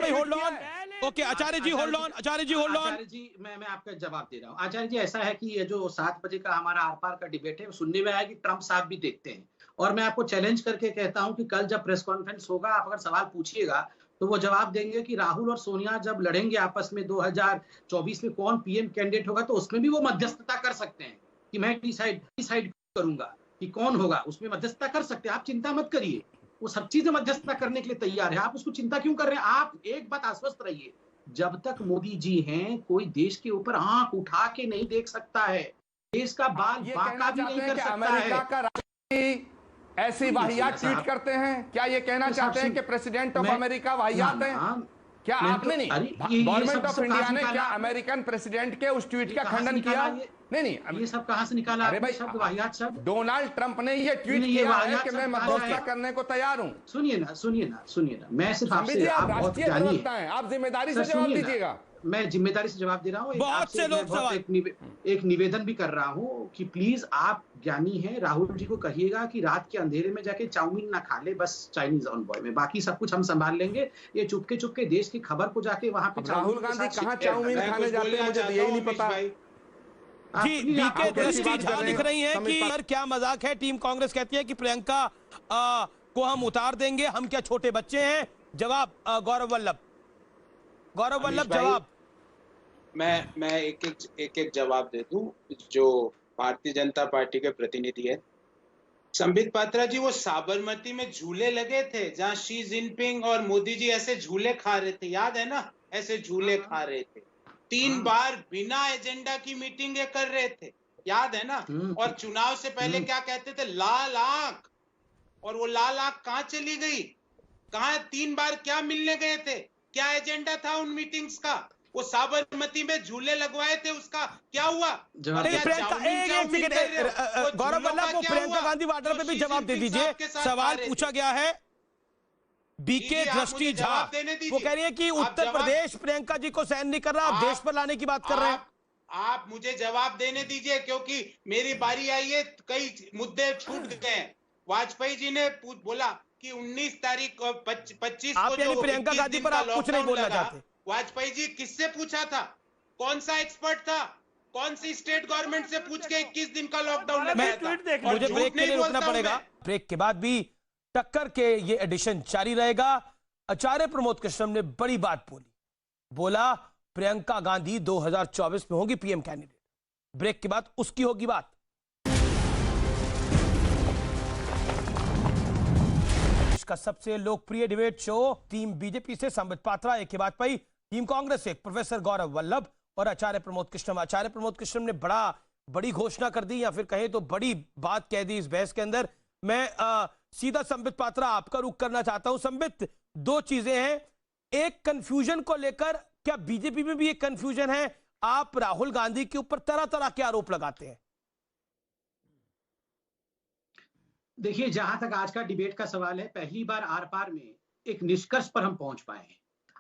पे hold on. Okay Acharya ji hold on, Acharya ji hold on. Acharya ji मैं आपका जवाब दे रहा हूँ। आचार्य जी ऐसा है कि ये जो 7 बजे का हमारा आर पार का डिबेट है, सुनने में आया कि ट्रंप साहब भी देखते हैं, और मैं आपको चैलेंज करके कहता हूं कि कल जब प्रेस कॉन्फ्रेंस होगा, आप अगर सवाल पूछिएगा तो वो जवाब देंगे कि राहुल और सोनिया जब लड़ेंगे आपस में 2024 में कौन पीएम कैंडिडेट होगा, तो उसमें भी वो मध्यस्थता कर सकते हैं कि मैं डिसाइड करूंगा कि कौन होगा, उसमें मध्यस्थता कर सकते हैं। आप चिंता मत करिए, वो सब चीजें मध्यस्थता करने के लिए तैयार है। आप उसको चिंता क्यों कर रहे हैं? आप एक बात आश्वस्त रहिए, जब तक मोदी जी हैं कोई देश के ऊपर आंख उठा के नहीं देख सकता है, देश का बाल बांका भी नहीं कर सकता है। ऐसी वाहियात ट्वीट करते हैं? क्या ये कहना चाहते हैं कि प्रेसिडेंट ऑफ अमेरिका वाहियात है? क्या आपने नहीं, गवर्नमेंट ऑफ इंडिया ने क्या अमेरिकन प्रेसिडेंट के उस ट्वीट का खंडन किया? नहीं, ये सब कहां से निकाला? अरे भाई शब्द वाहियात शब्द डोनाल्ड ट्रंप ने ये ट्वीट किया है कि मैं मध्यस्थता करने को तैयार हूं। सुनिए ना, मैं सिर्फ आपसे, आप राष्ट्रीय प्रवक्ता हैं, आप जिम्मेदारी से जवाब दीजिएगा। मैं जिम्मेदारी से जवाब दे रहा हूँ। बहुत से लोग एक निवेदन भी कर रहा हूँ कि प्लीज आप ज्ञानी हैं, राहुल जी को कहिएगा कि रात के अंधेरे में जाके चाउमीन ना खा ले बस चाइनीज ऑनबॉय में, बाकी सब कुछ हम संभाल लेंगे। ये चुपके देश की खबर को जाके वहां पे राहुल गांधी कहाँ चाउमीन खाने जाते हैं मुझे यही नहीं पता। जी बीके दृष्टि झा लिख रही हैं कि सर क्या मजाक है, टीम कांग्रेस कहती है कि प्रियंका को हम उतार देंगे, हम क्या छोटे बच्चे हैं? जवाब गौरव वल्लभ जवाब। मैं एक जवाब दे दूं। जो भारतीय जनता पार्टी के प्रतिनिधि है संबित पात्रा जी, वो साबरमती में झूले लगे थे जहां शी जिनपिंग और मोदी जी ऐसे झूले खा रहे थे, याद है ना? ऐसे झूले खा रहे थे, 3 बार बिना एजेंडा की मीटिंग कर रहे थे, याद है ना? और चुनाव से पहले क्या कहते थे? लाल आंख। और वो लाल आंख कहां चली गई? कहां 3 बार क्या मिलने गए थे? क्या एजेंडा था उन मीटिंग्स का? वो साबरमती में झूले लगवाए थे, उसका क्या हुआ? गौरव वल्लभ, प्रियंका गांधी वाड्रा पे भी जवाब दे दीजिए। सवाल पूछा गया है बीके दृष्टि झा, वो कह रही है कि उत्तर प्रदेश प्रियंका जी को सहन नहीं कर रहा, आप देश पर लाने की बात कर रहे हैं। आप मुझे जवाब देने दीजिए, क्योंकि मेरी बारी आई है, कई मुद्दे छूट गए हैं। वाजपेयी जी ने बोला कि 19 तारीख 25 आप यानी प्रियंका गांधी पर आप कुछ नहीं बोलना चाहते? वाजपेयी जी किससे पूछा था? कौन सा एक्सपर्ट था? कौन सी स्टेट गवर्नमेंट से पूछ के 21 दिन का लॉकडाउन लगाया था? मुझे ब्रेक के लिए रुकना पड़ेगा, ब्रेक के बाद भी टक्कर के ये एडिशन जारी रहेगा। आचार्य प्रमोद कृष्ण ने बड़ी बात बोला प्रियंका गांधी 2024 में होगी पीएम कैंडिडेट। ब्रेक के बाद उसकी होगी बात। का सबसे लोकप्रिय डिबेट शो, टीम बीजेपी से संबित पात्रा, एक के बाद पाई टीम कांग्रेस से प्रोफेसर गौरव वल्लभ और आचार्य प्रमोद कृष्ण। आचार्य प्रमोद कृष्ण ने बड़ी घोषणा कर दी, या फिर कहें तो बड़ी बात कह दी इस बहस के अंदर। मैं सीधा संबित पात्रा आपका रुख करना चाहता हूं। संबित, 2 चीजें हैं, एक कंफ्यूजन को लेकर, क्या बीजेपी में भी एक कंफ्यूजन है? आप राहुल गांधी के ऊपर तरह तरह के आरोप लगाते हैं। देखिए, जहां तक आज का डिबेट का सवाल है, पहली बार आर पार में एक निष्कर्ष पर हम पहुंच पाए हैं।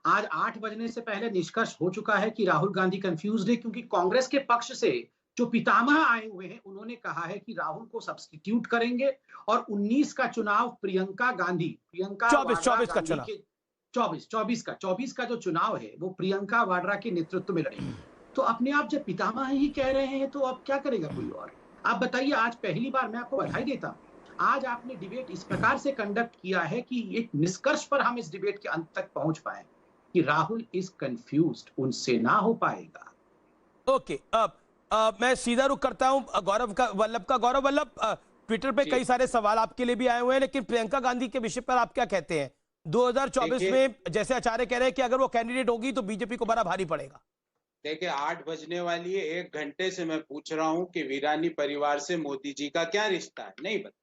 आज 8 बजने से पहले निष्कर्ष हो चुका है कि राहुल गांधी कंफ्यूज्ड है, क्योंकि कांग्रेस के पक्ष से जो पितामह आए हुए हैं उन्होंने कहा है कि राहुल को सब्स्टिट्यूट करेंगे और 19 का चुनाव प्रियंका 24 का जो चुनाव है वो प्रियंका वाड्रा के नेतृत्व में लड़ेंगे। तो अपने आप जब पितामह ही कह रहे हैं तो अब क्या करेगा कोई और? आप बताइए, आज पहली बार, मैं आपको बधाई देता हूं, आज आपने डिबेट इस प्रकार से कंडक्ट किया है कि एक निष्कर्ष पर हम इस डिबेट के अंत तक पहुंच पाए कि राहुल इज कंफ्यूज्ड, उनसे ना हो पाएगा। ओके, अब मैं सीधा रुख करता हूं गौरव वल्लभ का। गौरव वल्लभ, ट्विटर पे कई सारे सवाल आपके लिए भी आए हुए हैं, लेकिन प्रियंका गांधी के विषय पर आप क्या कहते हैं? 2024 में जैसे आचार्य कह रहे हैं कि अगर वो कैंडिडेट होगी तो बीजेपी को बड़ा भारी पड़ेगा। देखिए 8 बजने वाली है, 1 घंटे से मैं पूछ रहा हूं कि वीरानी परिवार से मोदी जी का क्या रिश्ता है, नहीं बता।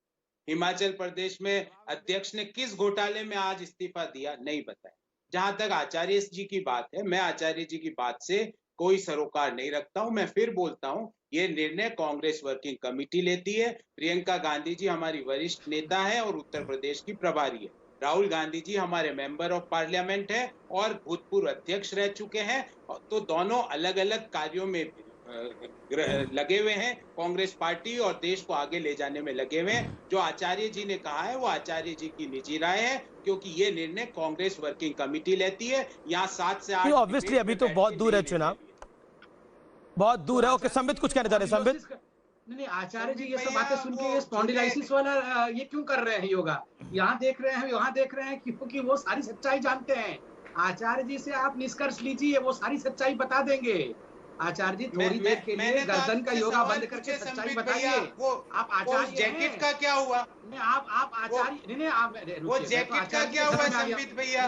हिमाचल प्रदेश में अध्यक्ष ने किस घोटाले में आज इस्तीफा दिया, नहीं बताया। जहां तक आचार्य जी की बात है, मैं आचार्य जी की बात से कोई सरोकार नहीं रखता हूं। मैं फिर बोलता हूं, ये निर्णय कांग्रेस वर्किंग कमेटी लेती है। प्रियंका गांधी जी हमारी वरिष्ठ नेता है और उत्तर प्रदेश की प्रभारी है। राहुल गांधी जी हमारे मेंबर ऑफ पार्लियामेंट है और भूतपूर्व अध्यक्ष रह चुके हैं, तो दोनों अलग अलग कार्यों में लगे हुए हैं। कांग्रेस पार्टी और देश को आगे ले जाने में लगे हुए हैं। जो आचार्य जी ने कहा है वो आचार्य जी की निजी राय है, क्योंकि ये निर्णय कांग्रेस वर्किंग कमेटी लेती है। यहाँ 7 से 8 ऑब्वियसली अभी तो बहुत दूर है चुनाव, बहुत दूर है। ओके, संबित कुछ कहना चाह रहे हैं? संबित नहीं, आचार्य जी ये सब बातें सुन के ये स्पॉन्डिलाइसिस वाला ये क्यों कर रहे हैं योगा? यहाँ देख रहे हैं, वहाँ देख रहे हैं, क्योंकि वो सारी सच्चाई जानते हैं। आचार्य जी से आप निष्कर्ष लीजिए, वो सारी सच्चाई बता देंगे। आचार्य जी थोड़ी देर के लिए गर्दन का योगा बंद करके सच्चाई बताइए। आप आचार्य जैकेट का क्या हुआ? आप आचार्य नहीं, आप वो जैकेट का क्या हुआ संबित भैया?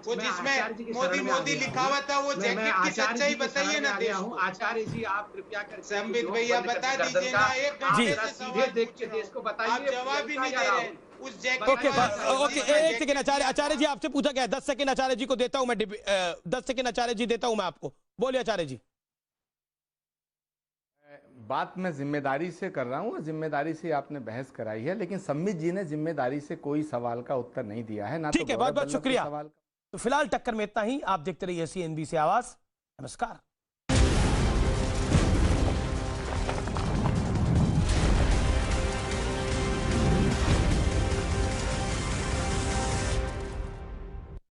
वो जिसमें मोदी लिखा हुआ था, वो जैकेट की सच्चाई बताइए ना देश को। आचार्य जी आप कृपया कर संबित भैया बता दीजिए ना, 1 घंटे से सीधे देख के देश को बताइए। आप जवाब ही नहीं दे रहे। उस जैकेट ओके, एक सेकंड आचार्य जी आपसे पूछा गया, 10 सेकंड आचार्य जी को देता हूं मैं, 10 सेकंड आचार्य जी देता हूं मैं आपको। बोलिए आचार्य जी। बात मैं जिम्मेदारी से कर रहा हूँ, जिम्मेदारी से आपने बहस कराई है, लेकिन संबित जी ने जिम्मेदारी से कोई सवाल का उत्तर नहीं दिया है ना। ठीक है, बहुत बहुत शुक्रिया। तो फिलहाल टक्कर में इतना ही। आप देखते रहिए CNBC आवाज। नमस्कार।